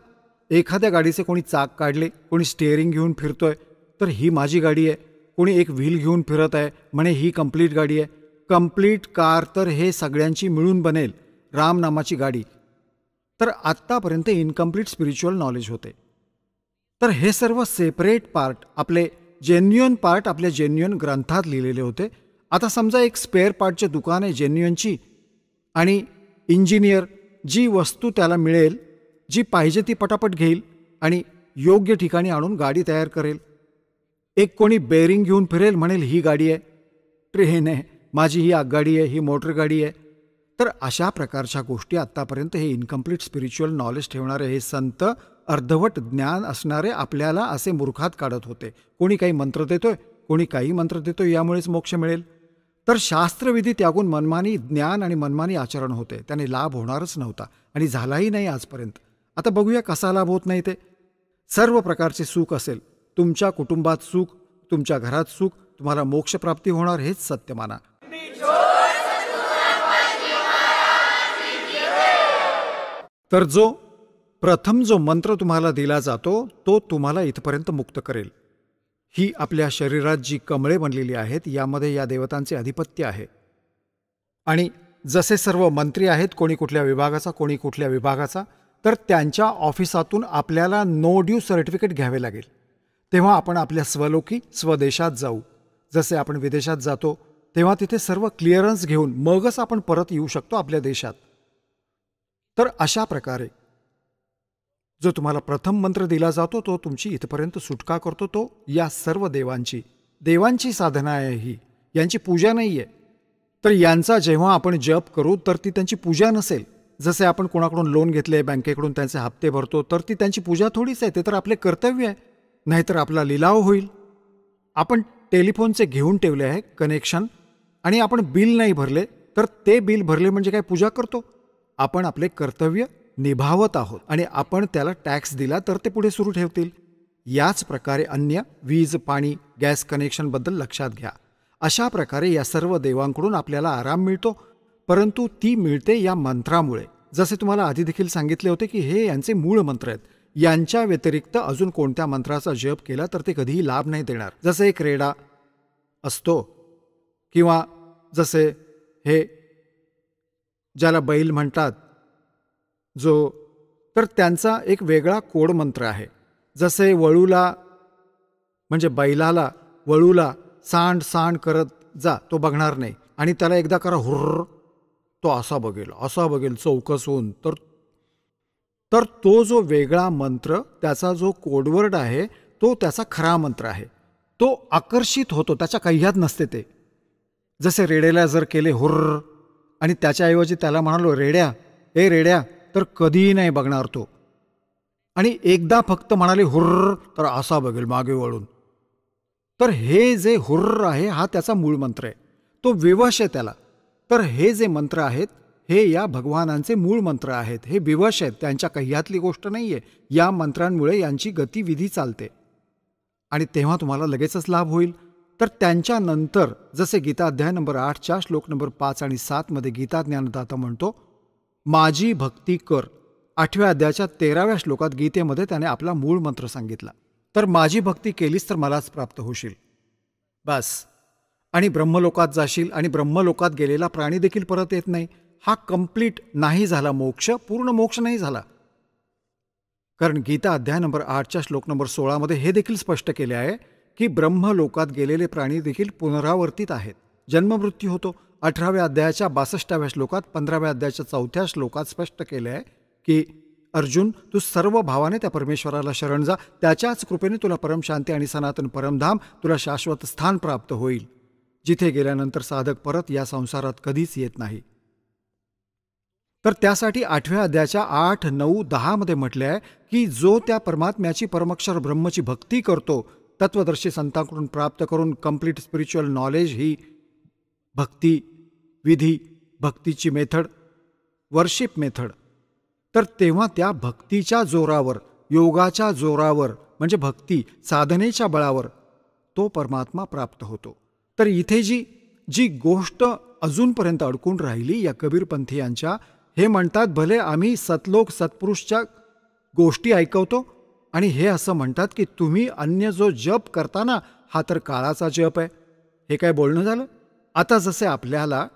एखाद्या गाडीचे कोणी चाक काढले, कोणी स्टिअरिंग घेऊन फिरतोय, तर ही माझी गाडी आहे. कोणी एक व्हील घेऊन फिरत आहे, म्हणे ही कंप्लीट गाडी आहे. कंप्लीट कार, तर हे सगळ्यांची मिळून बनेल राम नामाची गाडी. तर आत्तापर्यंत इनकम्प्लीट स्पिरिच्युअल नॉलेज होते. तर हे सर्व सेपरेट पार्ट, आपले जेन्युअन पार्ट आपल्या जेन्युअन ग्रंथात लिहिलेले होते. आता समजा एक स्पेअर पार्टचे दुकान आहे जेन्युअनची, आणि इंजिनियर जी वस्तू त्याला मिळेल, जी पाहिजे ती पटापट घेईल आणि योग्य ठिकाणी आणून गाडी तयार करेल. एक कोणी बेअरिंग घेऊन फिरेल, म्हणेल ही गाडी आहे, ट्रेन आहे, माझी ही आगगाडी आहे, ही मोटर गाडी आहे. तर अशा प्रकारच्या गोष्टी आत्तापर्यंत हे इनकम्प्लीट स्पिरिच्युअल नॉलेज ठेवणारे हे संत, अर्धवट ज्ञान असणारे आपल्याला असे मूर्खात काढत होते. कोणी काही मंत्र देतोय, कोणी काही मंत्र देतोय, यामुळेच मोक्ष मिळेल. तर शास्त्रविधी त्यागून मनमानी ज्ञान आणि मनमानी आचरण होते. त्याने लाभ होणारच नव्हता आणि झालाही नाही आजपर्यंत. आता बघूया कसा लाभ होत नाही ते. सर्व प्रकारचे सुख असेल, तुमच्या कुटुंबात सुख, तुमच्या घरात सुख, तुम्हाला मोक्षप्राप्ती होणार, हेच सत्य माना. तर प्रथम जो मंत्र तुम्हाला दिला जातो तो तुम्हाला इथपर्यंत मुक्त करेल. ही आपल्या शरीरात जी कमळे बनलेली आहेत, यामध्ये या देवतांचे अधिपत्य आहे. आणि जसे सर्व मंत्री आहेत, कोणी कुठल्या विभागाचा, कोणी कुठल्या विभागाचा, तर त्यांच्या ऑफिसातून आपल्याला नो ड्यू सर्टिफिकेट घ्यावे लागेल. तेव्हा आपण आपल्या स्वलोकी स्वदेशात जाऊ. जसे आपण विदेशात जातो तेव्हा तिथे सर्व क्लिअरन्स घेऊन मगच आपण परत येऊ शकतो आपल्या देशात. तर अशा प्रकारे जो तुम्हाला प्रथम मंत्र दिला जातो तो तुमची इथपर्यंत सुटका करतो. तो या सर्व देवांची साधना आहे, ही यांची पूजा नाही आहे. तर यांचा जेव्हा आपण जप करू तर ती त्यांची पूजा नसेल. जसे आपण कोणाकडून लोन घेतले, बँकेकडून त्यांचे हप्ते भरतो, तर ती त्यांची पूजा थोडीच आहे, ते तर आपले कर्तव्य आहे. नाहीतर आपला लिलाव होईल. आपण टेलिफोनचे घेऊन ठेवले आहे कनेक्शन आणि आपण बिल नाही भरले, तर ते बिल भरले म्हणजे काय पूजा करतो? आपण आपले कर्तव्य निभावत आहोत आणि आपण त्याला टॅक्स दिला तर ते पुढे सुरू ठेवतील. याच प्रकारे अन्य वीज, पाणी, गॅस कनेक्शनबद्दल लक्षात घ्या. अशा प्रकारे या सर्व देवांकडून आपल्याला आराम मिळतो, परंतु ती मिळते या मंत्रामुळे. जसे तुम्हाला आधी देखील सांगितले होते की हे यांचे मूळ मंत्र आहेत. यांच्या व्यतिरिक्त अजून कोणत्या मंत्राचा जप केला तर ते कधीही लाभ नाही देणार. जसे एक रेडा असतो किंवा जसे हे ज्याला बैल म्हणतात तर त्यांचा एक वेगळा कोड मंत्र आहे. जसे वळूला म्हणजे बैलाला वळूला सांड सांड करत जा, तो बघणार नाही, आणि त्याला एकदा करा हुर्र, तो असा बघेल चौकस होऊन. तर तो जो वेगळा मंत्र, त्याचा जो कोडवर्ड आहे तो त्याचा खरा मंत्र आहे. तो आकर्षित होतो, त्याच्या कह्यात नसते ते. जसे रेड्याला जर केले हुर्र आणि त्याच्याऐवजी त्याला म्हणालो रेड्या, ए रेड्या, तर कधीही नाही बघणार तो. आणि एकदा फक्त म्हणाले हुर्र तर असा बघेल मागे वळून. तर हे जे हुर्र आहे हा त्याचा मूळ मंत्र आहे, तो विवश आहे त्याला. तर हे जे मंत्र आहेत हे या भगवानांचे मूळ मंत्र आहेत. हे विवश आहेत, त्यांच्या कह्यातली गोष्ट नाही आहे. या मंत्रांमुळे यांची गतिविधी चालते आणि तेव्हा तुम्हाला लगेचच लाभ होईल. तर त्यांच्यानंतर जसे गीता अध्याय नंबर 8च्या श्लोक नंबर 5 आणि 7 मध्ये गीता ज्ञानदाता म्हणतो, माझी भक्ती कर. 8व्या अध्यायाच्या 13व्या श्लोकात गीतेमध्ये त्याने आपला मूळ मंत्र सांगितला. तर माझी भक्ती केलीस तर मलाच प्राप्त होशील, बस. आणि ब्रह्मलोकात जाशील, आणि ब्रह्मलोकात गेलेला प्राणी देखील परत येत नाही. हा कंप्लीट नाही झाला मोक्ष, पूर्ण मोक्ष नाही झाला. कारण गीता अध्याय नंबर 8च्या श्लोक नंबर 16 मध्ये हे देखील स्पष्ट केले आहे की ब्रह्मलोकात गेलेले प्राणी देखील पुनरावर्तित आहेत, जन्ममृत्यू होतो. 18व्या अध्यायाच्या 62व्या श्लोकात, 15व्या अध्यायाच्या 4थ्या श्लोकात स्पष्ट केले आहे की अर्जुन, तू सर्व भावाने त्या परमेश्वराला शरण जा, त्याच्याच कृपेने तुला परमशांती आणि सनातन परमधाम, तुला शाश्वत स्थान प्राप्त होईल, जिथे गेल्यानंतर साधक परत या संसारात कधीच येत नाही. तर त्यासाठी 8व्या अध्यायाच्या 8, 9, 10 मध्ये म्हटले आहे की जो त्या परमात्म्याची परमक्षर ब्रह्मची भक्ती करतो, तत्वदर्शी संतांकडून प्राप्त करून कंप्लीट स्पिरिच्युअल नॉलेज, ही भक्ती विधी, भक्तीची मेथड, वर्शिप मेथड, तर तेव्हा त्या भक्तीच्या जोरावर, योगाच्या जोरावर म्हणजे भक्ती, साधनेच्या बळावर तो परमात्मा प्राप्त होतो. तर इथे जी गोष्ट अजूनपर्यंत अडकून राहिली या कबीरपंथीयांच्या, हे म्हणतात भले आम्ही सतलोक सत्पुरुषच्या गोष्टी ऐकवतो आणि हे असं म्हणतात की तुम्ही अन्य जो जप करता ना, हा तर काळाचा जप आहे. हे काय बोलणं झालं? आता जसे आपल्याला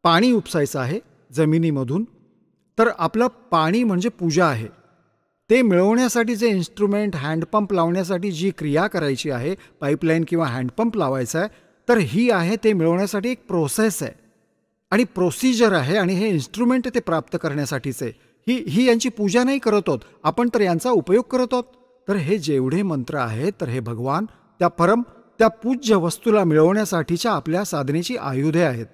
पाणी उपसायचं आहे जमिनीमधून, तर आपलं पाणी म्हणजे पूजा आहे. ते मिळवण्यासाठी जे इन्स्ट्रुमेंट, हँडपंप लावण्यासाठी जी क्रिया करायची आहे, पाईपलाईन किंवा हँडपंप लावायचा आहे, तर ही आहे ते मिळवण्यासाठी एक प्रोसेस आहे आणि प्रोसिजर आहे आणि हे इन्स्ट्रुमेंट ते प्राप्त करण्यासाठीचे. ही यांची पूजा नाही करत आहोत आपण, तर यांचा उपयोग करत आहोत. तर हे जेवढे मंत्र आहेत, तर हे भगवान त्या पूज्य वस्तूला मिळवण्यासाठीच्या आपल्या साधनेची आयुधे आहेत.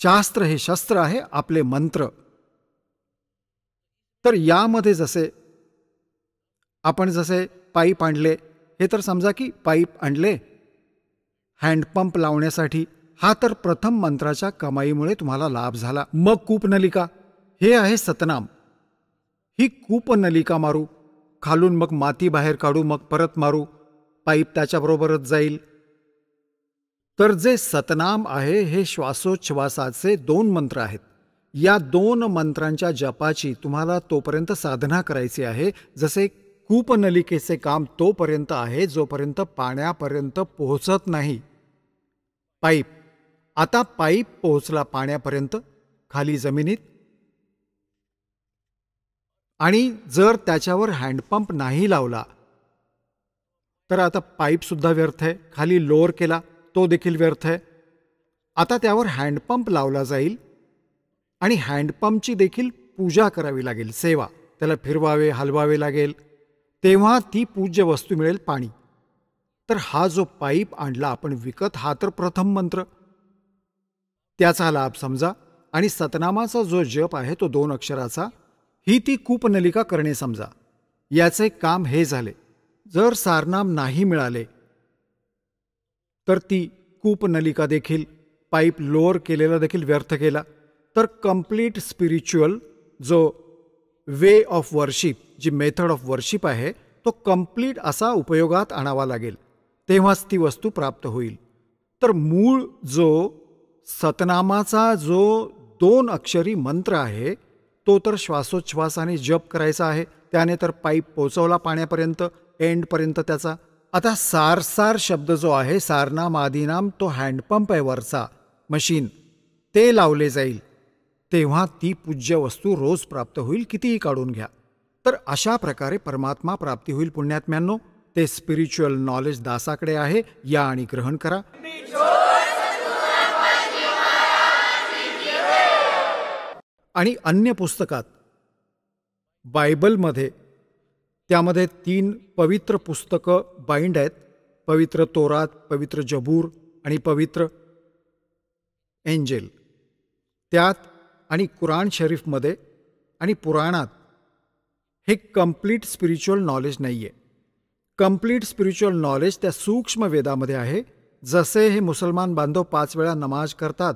शास्त्र हे शस्त्र आहे, आपले मंत्र. तर यामध्ये आपण जसे पाईप आणले, हे तर समजा की पाईप आणले हँडपंप लावण्यासाठी, हा तर प्रथम मंत्राच्या कमाईमुळे तुम्हाला लाभ झाला. मग कूपनलिका, हे आहे सतनाम. ही कूपनलिका मारू, खालून मग माती बाहेर काढू, मग परत मारू, पाईप त्याच्याबरोबरच जाईल. तर जे सतनाम आहे हे श्वासोच्छ्वासाचे 2 मंत्र आहेत. या 2 मंत्रांच्या जपाची तुम्हाला तोपर्यंत साधना करायची आहे, जसे कूपनलिकेचे काम तोपर्यंत आहे जोपर्यंत पाण्यापर्यंत पोहोचत नाही पाईप. आता पाईप पोहोचला पाण्यापर्यंत खाली जमिनीत, आणि जर त्याच्यावर हँडपंप नाही लावला तर आता पाईपसुद्धा व्यर्थ आहे. खाली लोअर केला तो देखील व्यर्थ आहे. आता त्यावर हँडपंप लावला जाईल आणि हँडपंपची देखील पूजा करावी लागेल, सेवा. त्याला फिरवावे, हलवावे लागेल, तेव्हा ती पूज्य वस्तू मिळेल, पाणी. तर हा जो पाईप आणला आपण विकत, हा तर प्रथम मंत्र, त्याचा लाभ समजा. आणि सतनामाचा जो जप आहे तो 2 अक्षराचा, ही ती कूपनलिका करणे समजा. याचे काम हे झाले. जर सारनाम नाही मिळाले तर ती कूपनलिका देखील, पाईप लोअर केलेला देखील व्यर्थ केला. तर कम्प्लीट स्पिरिच्युअल जो वे ऑफ वर्शिप, जी मेथड ऑफ वर्शिप आहे, तो कम्प्लीट असा उपयोगात आणावा लागेल, तेव्हाच ती वस्तू प्राप्त होईल. तर मूळ जो सतनामाचा जो 2 अक्षरी मंत्र आहे, तो तर श्वासोच्छ्वासाने जप करायचा आहे. त्याने तर पाईप पोचवला पाण्यापर्यंत, एंडपर्यंत त्याचा. आता सार शब्द जो आहे, सारनाम आदिनाम, तो हँडपंप आहे वरचा मशीन, ते लावले जाईल, तेव्हा ती पूज्य वस्तू रोज प्राप्त होईल, कितीही काढून घ्या. तर अशा प्रकारे परमात्मा प्राप्ती होईल. पुण्यात्म्यांनो, ते स्पिरिच्युअल नॉलेज दासाकडे आहे, या आणि ग्रहण करा. आणि अन्य पुस्तकात, बायबलमध्ये, त्यामध्ये 3 पवित्र पुस्तकं बाइंड आहेत, पवित्र तोरात, पवित्र जबूर आणि पवित्र एंजेल. त्यात आणि कुराण शरीफमध्ये आणि पुराणात हे कम्प्लीट स्पिरिच्युअल नॉलेज नाही आहे. कम्प्लीट स्पिरिच्युअल नॉलेज त्या सूक्ष्म वेदामध्ये आहे. जसे हे मुसलमान बांधव 5 वेळा नमाज करतात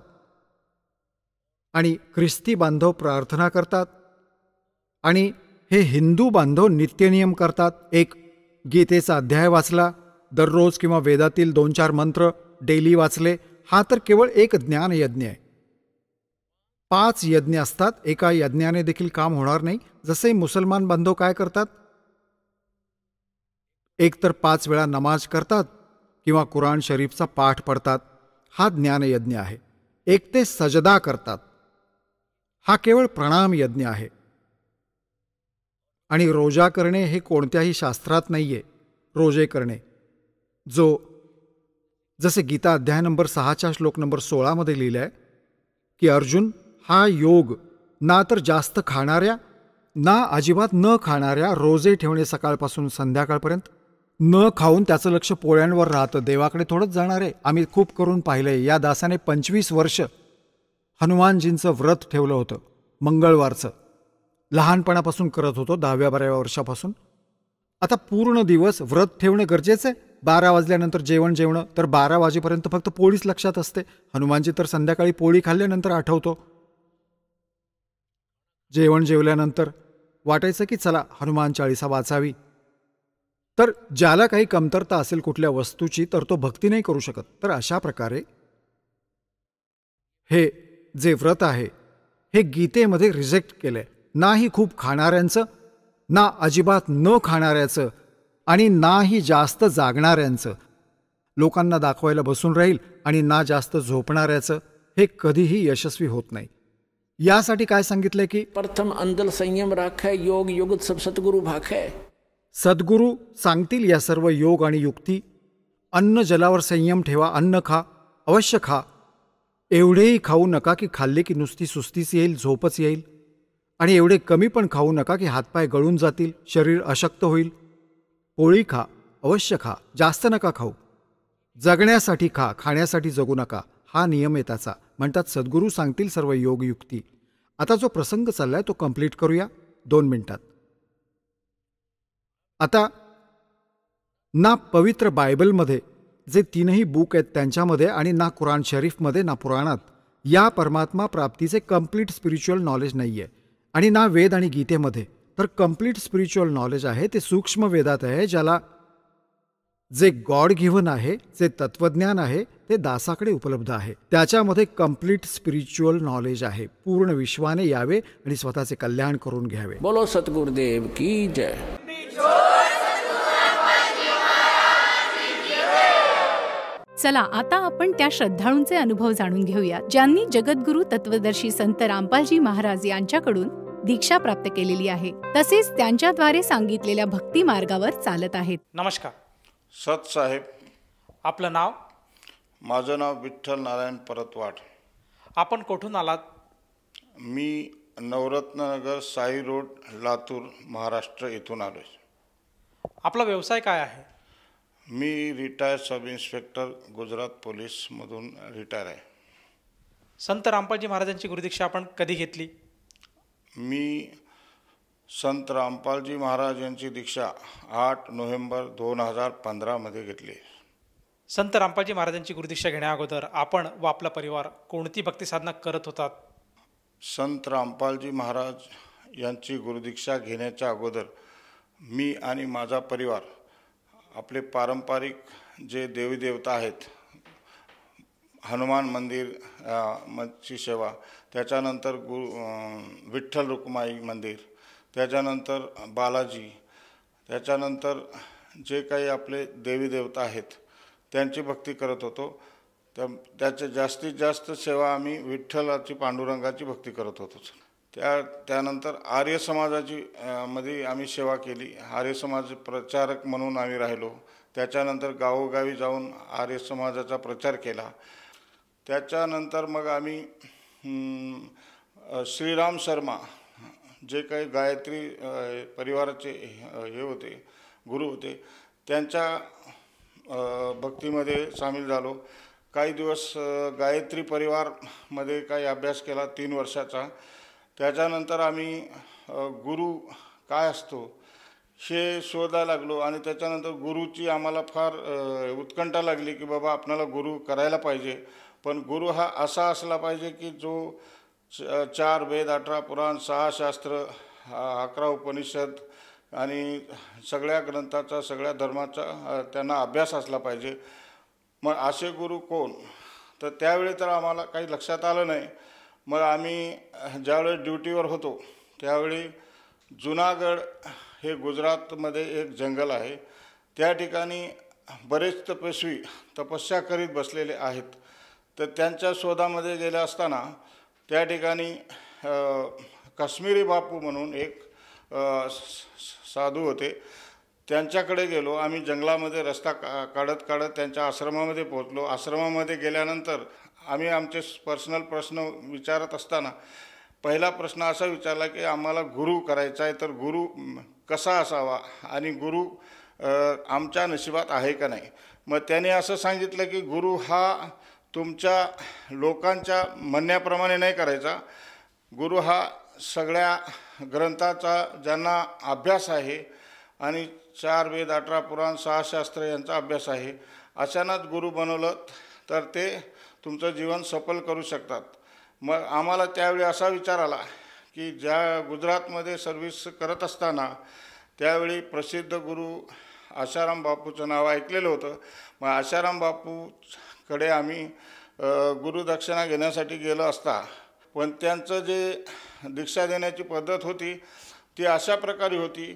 आणि ख्रिस्ती बांधव प्रार्थना करतात, आणि हे हिंदू बांधव नित्यनियम करतात. एक गीतेचा अध्याय वाचला दररोज किंवा वेदातील 2-4 मंत्र डेली वाचले, हा तर केवळ एक ज्ञान यज्ञ आहे. 5 यज्ञ असतात, एका यज्ञाने देखील काम होणार नाही. जसे मुसलमान बांधव काय करतात, एक तर 5 वेळा नमाज करतात किंवा कुराण शरीफचा पाठ पडतात, हा ज्ञानयज्ञ आहे. एक ते सजदा करतात, हा केवळ प्रणाम यज्ञ आहे. आणि रोजा करणे हे कोणत्याही शास्त्रात नाही आहे. रोजे करणे जो जसे गीता अध्याय नंबर 6च्या श्लोक नंबर 16 लिहिलं आहे की अर्जुन, हा योग ना तर जास्त खाणाऱ्या ना अजिबात न खाणाऱ्या रोजे ठेवणे सकाळपासून संध्याकाळपर्यंत, न खाऊन त्याचं लक्ष पोळ्यांवर राहतं, देवाकडे थोडंच जाणार आहे. आम्ही खूप करून पाहिलंय. या दासाने 25 वर्ष हनुमानजींचं व्रत ठेवलं होतं, मंगळवारचं. लहानपणापासून करत होतो, 10व्या-12व्या वर्षापासून. आता पूर्ण दिवस व्रत ठेवणं गरजेचं आहे. 12 वाजल्यानंतर जेवणं, तर 12 वाजेपर्यंत फक्त पोळीच लक्षात असते. हनुमानजी तर संध्याकाळी पोळी खाल्ल्यानंतर आठवतो. जेवल्यानंतर वाटायचं की चला हनुमान चाळीसा वाचावी. तर ज्याला काही कमतरता असेल कुठल्या वस्तूची तर तो भक्ती नाही करू शकत. तर अशा प्रकारे हे जे व्रत आहे हे गीतेमध्ये रिजेक्ट केलंय. नाही खूप खाणाऱ्यांचं, ना अजिबात न खाणाऱ्याचं, आणि नाही जास्त जागणाऱ्यांचं, लोकांना दाखवायला बसून राहील, आणि ना जास्त झोपणाऱ्याचं. हे कधीही यशस्वी होत नाही. यासाठी काय सांगितलंय की प्रथम अंदर संयम राखै, योग युगत सब सतगुरु भाखै. सद्गुरू सांगतील या सर्व योग आणि युक्ती. अन्न जलावर संयम ठेवा, अन्न खा, अवश्य खा. एवढेही खाऊ नका की खाल्ले की नुसती सुस्तीच येईल, झोपच येईल. आणि एवढे कमी पण खाऊ नका की हातपाय गळून जातील, शरीर अशक्त होईल. पोळी खा, अवश्य खा, जास्त नका खाऊ. जगण्यासाठी खा, खाण्यासाठी जगू नका. हा नियम आहे त्याचा. म्हणतात सद्गुरू सांगतील सर्व योग युक्ती. आता जो प्रसंग चाललाय तो कंप्लीट करूया 2 मिनिटात. आता ना पवित्र बायबलमध्ये जे 3ही बुक आहेत त्यांच्यामध्ये, आणि ना कुराण शरीफमध्ये, ना पुराणात या परमात्मा प्राप्तीचे कम्प्लीट स्पिरिच्युअल नॉलेज नाही आहे. आणि ना वेद आणि गीतेमध्ये. तर कम्प्लीट स्पिरिच्युअल नॉलेज आहे ते सूक्ष्म वेदात आहे, ज्याला जे गॉड गिव्हन आहे, जे तत्वज्ञान आहे ते दासाकडे उपलब्ध आहे. त्याच्यामध्ये कम्प्लीट स्पिरिच्युअल नॉलेज आहे. पूर्ण विश्वाने यावे आणि स्वतःचे कल्याण करून घ्यावे. बोलो सतगुरुदेव की जय. चला आता आपण त्या श्रद्धाळूंचे अनुभव जाणून घेऊया ज्यांनी जगद्गुरू तत्वदर्शी संत रामपालजी महाराज यांच्याकडून दीक्षा प्राप्त केलेली आहे, तसेच त्यांच्याद्वारे सांगितलेल्या भक्ती मार्गावर चालत आहेत. नमस्कार. सत साहेब. आपलं नाव? माझं नाव विठ्ठल नारायण परतवाड. आपण कुठून आलात? मी नवरत्ननगर साई रोड लातूर महाराष्ट्र येथून आलो. आपला व्यवसाय काय आहे? मी रिटायर्ड सब इन्स्पेक्टर गुजरात पोलीसमधून रिटायर आहे. संत रामपालजी महाराजांची गुरुदीक्षा आपण कधी घेतली? मी संत रामपालजी महाराज यांची दीक्षा 8 नोव्हेंबर 2015 मध्ये घेतली. संत रामपालजी महाराजांची गुरुदीक्षा घेण्या अगोदर आपण व आपला परिवार कोणती भक्ती साधना करत होतात? संत रामपालजी महाराज यांची गुरुदीक्षा घेण्याच्या अगोदर मी आणि माझा परिवार आपले पारंपरिक जे देवी देवता आहेत, हनुमान मंदिर ची सेवा, त्याच्यानंतर विठ्ठल रुक्माई मंदिर, त्याच्यानंतर बालाजी, त्याच्यानंतर जे काही आपले देवी देवता आहेत त्यांची भक्ती करत होतो. त्याचे जास्तीत जास्त सेवा आम्ही विठ्ठलाची पांडुरंगाची भक्ती करत होतो. त्यानंतर आर्य समाजाची मध्ये आम्ही सेवा केली. आर्य समाज प्रचारक म्हणून आम्ही राहिलो. त्याच्यानंतर गावोगावी जाऊन आर्य समाजाचा प्रचार केला. त्याच्यानंतर मग आम्ही श्रीराम शर्मा जे काही गायत्री परिवाराचे हे होते, गुरु होते, त्यांच्या भक्तीमध्ये सामील झालो. काही दिवस गायत्री परिवारमध्ये काही अभ्यास केला 3 वर्षाचा. त्याच्यानंतर आम्ही गुरु काय असतो हे शोधायला लागलो. आणि त्याच्यानंतर गुरुची आम्हाला फार उत्कंठा लागली की बाबा आपल्याला गुरु करायला पाहिजे. पण गुरु हा असा असला पाहिजे की जो 4 वेद, 18 पुराण, 6 शास्त्र, 11 उपनिषद आणि सगळ्या ग्रंथाचा, सगळ्या धर्माचा त्यांना अभ्यास असला पाहिजे. मग असे गुरु कोण? तर त्यावेळी तर आम्हाला काही लक्षात आलं नाही. मग आम्ही ज्यावेळी ड्युटीवर होतो त्यावेळी जुनागड हे गुजरातमध्ये एक जंगल आहे, त्या ठिकाणी बरेच तपस्वी तपस्या करीत बसलेले आहेत. तर त्यांच्या शोधामध्ये गेले असताना त्या ठिकाणी काश्मीरी बापू म्हणून एक साधू होते, त्यांच्याकडे गेलो. आम्ही जंगलामध्ये रस्ता काढत काढत त्यांच्या आश्रमामध्ये पोहोचलो. आश्रमामध्ये गेल्यानंतर आम्ही आमचे पर्सनल प्रश्न विचारत असताना पहिला प्रश्न असा विचारला की आम्हाला गुरु करायचा आहे, तर गुरु कसा असावा आणि गुरु आमच्या नशिबात आहे का नाही. मग त्याने असं सांगितलं की गुरु हा तुमच्या लोकांच्या म्हणण्याप्रमाणे नाही करायचा. गुरु हा सगळ्या ग्रंथाचा ज्यांना अभ्यास आहे आणि 4 वेद, 18 पुराण, 6 शास्त्र यांचा अभ्यास आहे, अशांनाच गुरु बनवलं तर ते तुमचं जीवन सफल करू शकतात. मग आम्हाला त्यावेळी असा विचार आला की ज्या गुजरातमध्ये सर्व्हिस करत असताना त्यावेळी प्रसिद्ध गुरु आशाराम बापूचं नाव ऐकलेलं होतं. मग आशाराम बापूकडे आम्ही गुरुदक्षिणा घेण्यासाठी गेलो असता, पण त्यांचं जे दीक्षा देण्याची पद्धत होती ती अशा प्रकारे होती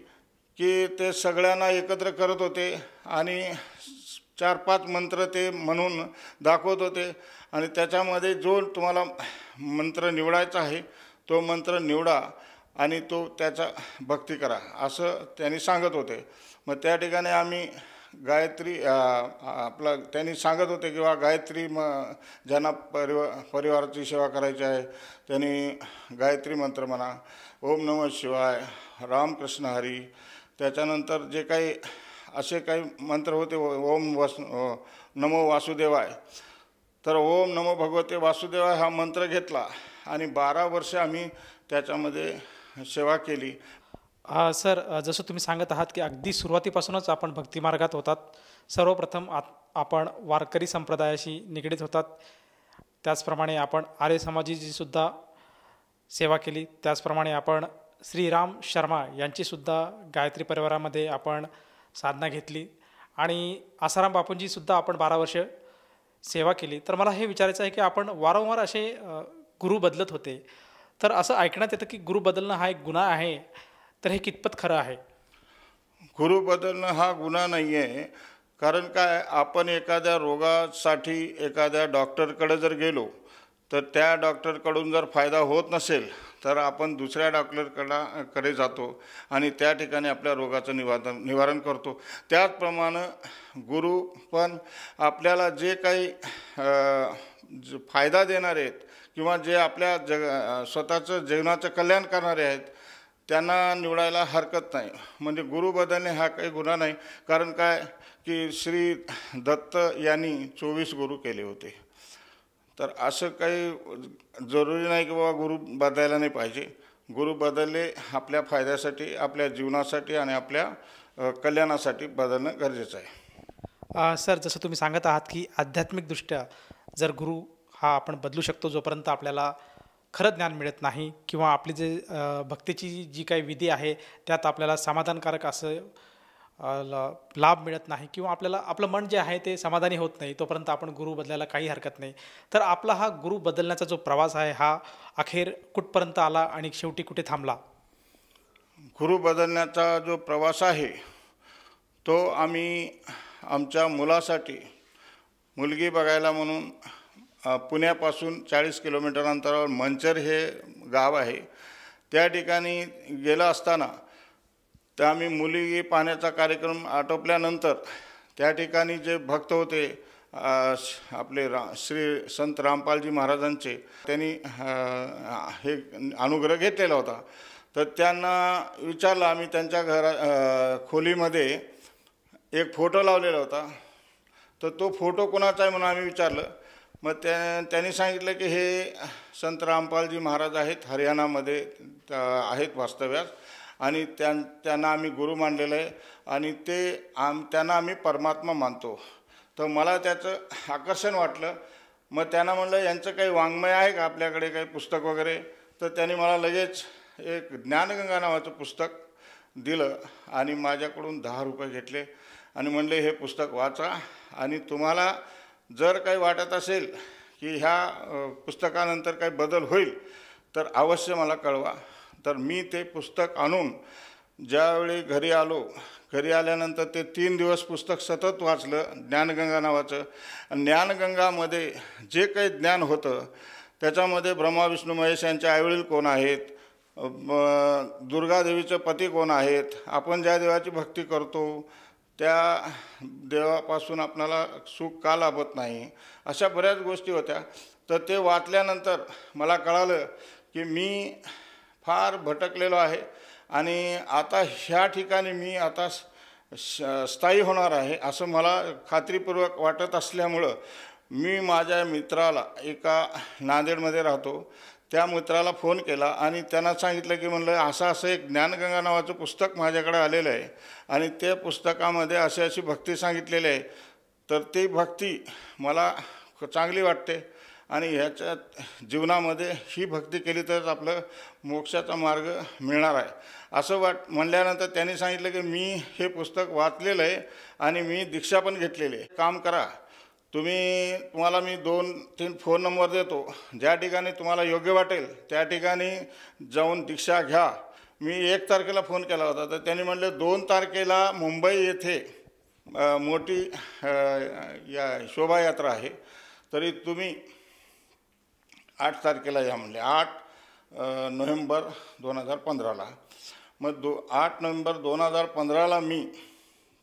की ते सगळ्यांना एकत्र करत होते आणि 4-5 मंत्र ते म्हणून दाखवत होते आणि त्याच्यामध्ये जो तुम्हाला मंत्र निवडायचा आहे तो मंत्र निवडा आणि तो त्याचा भक्ती करा असं त्यांनी सांगत होते. मग त्या ठिकाणी आम्ही गायत्री त्यांनी सांगत होते किंवा गायत्री ज्यांना परिवाराची सेवा करायची आहे त्यांनी गायत्री मंत्र म्हणा, ओम नमः शिवाय, रामकृष्ण हरी, त्याच्यानंतर जे काही असे काही मंत्र होते, नमो वासुदेवाय, तर ओम नमो भगवते वासुदेवाय हा मंत्र घेतला आणि 12 वर्ष आम्ही त्याच्यामध्ये सेवा केली. सर, जसं तुम्ही सांगत आहात की अगदी सुरुवातीपासूनच आपण भक्तिमार्गात होतात. सर्वप्रथम आपण वारकरी संप्रदायाशी निगडीत होतात. त्याचप्रमाणे आपण आर्य समाजाची सुद्धा सेवा केली. त्याचप्रमाणे आपण श्रीराम शर्मा यांचीसुद्धा गायत्री परिवारामध्ये आपण साधना घेतली आणि आसाराम बापूंचीसुद्धा आपण 12 वर्ष सेवा केली. तर मला हे विचारायचं आहे की आपण वारंवार असे गुरु बदलत होते, तर असं ऐकण्यात येतं की गुरु बदलणं हा एक गुन्हा आहे, तर हे कितपत खरं आहे? गुरु बदलणं हा गुन्हा नाही आहे. कारण काय, आपण एखाद्या रोगासाठी एखाद्या डॉक्टरकडे जर गेलो तर त्या डॉक्टरकडून जर फायदा होत नसेल तर आपण दुसऱ्या डॉक्टरकडे जातो आणि त्या ठिकाणी आपल्या रोगाचं निवारण करतो. त्याचप्रमाणे गुरु पण आपल्याला जे काही फायदा देणारे आहेत किंवा जे आपल्या स्वतःचं जीवनाचं कल्याण करणारे आहेत त्यांना निवडायला हरकत नाही. म्हणजे गुरु बदलणे हा काही गुन्हा नाही. कारण काय की श्री दत्त यांनी 24 गुरु केले होते. तर असं काही जरुरी नाही की बाबा गुरु बदलायला नाही पाहिजे. गुरु बदलले आपल्या फायद्यासाठी, आपल्या जीवनासाठी आणि आपल्या कल्याणासाठी बदलणं गरजेचं आहे. सर, जसं तुम्ही सांगत आहात की आध्यात्मिकदृष्ट्या जर गुरु हा आपण बदलू शकतो जोपर्यंत आपल्याला खरं ज्ञान मिळत नाही किंवा आपली जे भक्तीची जी काही विधी आहे त्यात आपल्याला समाधानकारक असं लाभ मिळत नाही किंवा आपल्याला आपलं मन जे आहे ते समाधानी होत नाही, तोपर्यंत आपण गुरु बदलायला काही हरकत नाही. तर आपला हा गुरु बदलण्याचा जो प्रवास आहे हा अखेर कुठपर्यंत आला आणि शेवटी कुठे थांबला? गुरु बदलण्याचा जो प्रवास आहे तो आम्ही आमच्या मुलासाठी मुलगी बघायला म्हणून पुण्यापासून 40 किलोमीटर अंतरावर मंचर हे गाव आहे, त्या ठिकाणी गेलं असताना तर आम्ही मुलगी पाहण्याचा कार्यक्रम आटोपल्यानंतर त्या ठिकाणी जे भक्त होते आपले श्री संत रामपालजी महाराजांचे, त्यांनी हे अनुग्रह घेतलेला होता. तर त्यांना विचारलं आम्ही, त्यांच्या खोलीमध्ये एक फोटो लावलेला होता. तर तो फोटो कोणाचा आहे म्हणून आम्ही विचारलं. मग त्यांनी सांगितलं की हे संत रामपालजी महाराज आहेत, हरियाणामध्ये आहेत वास्तव्यास आणि त्यांना आम्ही गुरु मानलेलं आहे आणि त्यांना आम्ही परमात्मा मानतो. तर मला त्याचं आकर्षण वाटलं. मग त्यांना म्हणलं यांचं काही वाङ्मय आहे का आपल्याकडे, काही पुस्तक वगैरे? तर त्यांनी मला लगेच एक ज्ञानगंगा नावाचं पुस्तक दिलं आणि माझ्याकडून 10 रुपये घेतले आणि म्हणले हे पुस्तक वाचा आणि तुम्हाला जर काही वाटत असेल की ह्या पुस्तकानंतर काही बदल होईल तर अवश्य मला कळवा. तर मी ते पुस्तक आणून ज्यावेळी घरी आलो, घरी आल्यानंतर ते 3 दिवस पुस्तक सतत वाचलं, ज्ञानगंगा नावाचं. ज्ञानगंगामध्ये जे काही ज्ञान होतं त्याच्यामध्ये ब्रह्मा विष्णू महेश यांचे आईवडील कोण आहेत, दुर्गादेवीचे पती कोण आहेत, आपण ज्या देवाची भक्ती करतो त्या देवापासून आपल्याला सुख का लाभत नाही, अशा बऱ्याच गोष्टी होत्या. तर ते वाचल्यानंतर मला कळालं की मी फार भटकलेलो आहे आणि आता ह्या ठिकाणी मी आता स्थायी होणार आहे असं मला खात्रीपूर्वक वाटत असल्यामुळं मी माझ्या मित्राला, एका नांदेडमध्ये राहतो, त्या मित्राला फोन केला आणि त्यांना सांगितलं की म्हणलं असं एक ज्ञानगंगा नावाचं पुस्तक माझ्याकडे आलेलं आहे आणि त्या पुस्तकामध्ये अशी भक्ती सांगितलेली आहे. तर ती भक्ती मला चांगली वाटते आणि ह्याच्यात जीवनामध्ये ही भक्ती केली तरच आपलं मोक्षाचा मार्ग मिळणार आहे असं म्हणल्यानंतर त्यांनी सांगितलं की मी हे पुस्तक वाचलेलं आहे आणि मी दीक्षा पण घेतलेली आहे. काम करा, तुम्हाला मी 2-3 फोन नंबर देतो, ज्या ठिकाणी तुम्हाला योग्य वाटेल त्या ठिकाणी जाऊन दीक्षा घ्या. मी 1 तारखेला फोन केला होता तर त्यांनी म्हणले 2 तारखेला मुंबई येथे मोठी शोभायात्रा आहे, तरी तुम्ही 8 तारखेला या म्हणले. 8 नोव्हेंबर 2015ला. मग 8 नोव्हेंबर 2015ला मी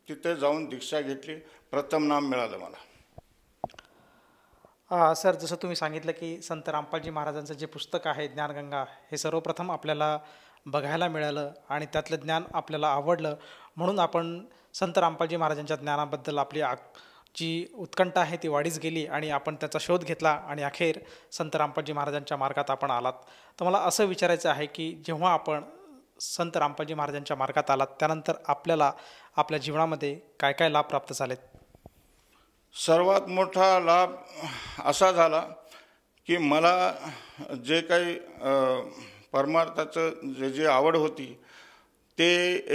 तिथे जाऊन दीक्षा घेतली. प्रथम नाम मिळालं मला. सर, जसं तुम्ही सांगितलं की संत रामपालजी महाराजांचं जे पुस्तक आहे ज्ञानगंगा, हे सर्वप्रथम आपल्याला बघायला मिळालं आणि त्यातलं ज्ञान आपल्याला आवडलं, म्हणून आपण संत रामपालजी महाराजांच्या ज्ञानाबद्दल आपली जी उत्कंठा आहे ती वाढीच गेली आणि आपण त्याचा शोध घेतला आणि अखेर संत रामपालजी महाराजांच्या मार्गात आपण आलात. तर मला असं विचारायचं आहे की जेव्हा आपण संत रामपालजी महाराजांच्या मार्गात आलात त्यानंतर आपल्याला आपल्या जीवनामध्ये काय काय लाभ प्राप्त झालेत? सर्वात मोठा लाभ असा झाला की मला जे काही परमार्थाचं जे आवड होती ते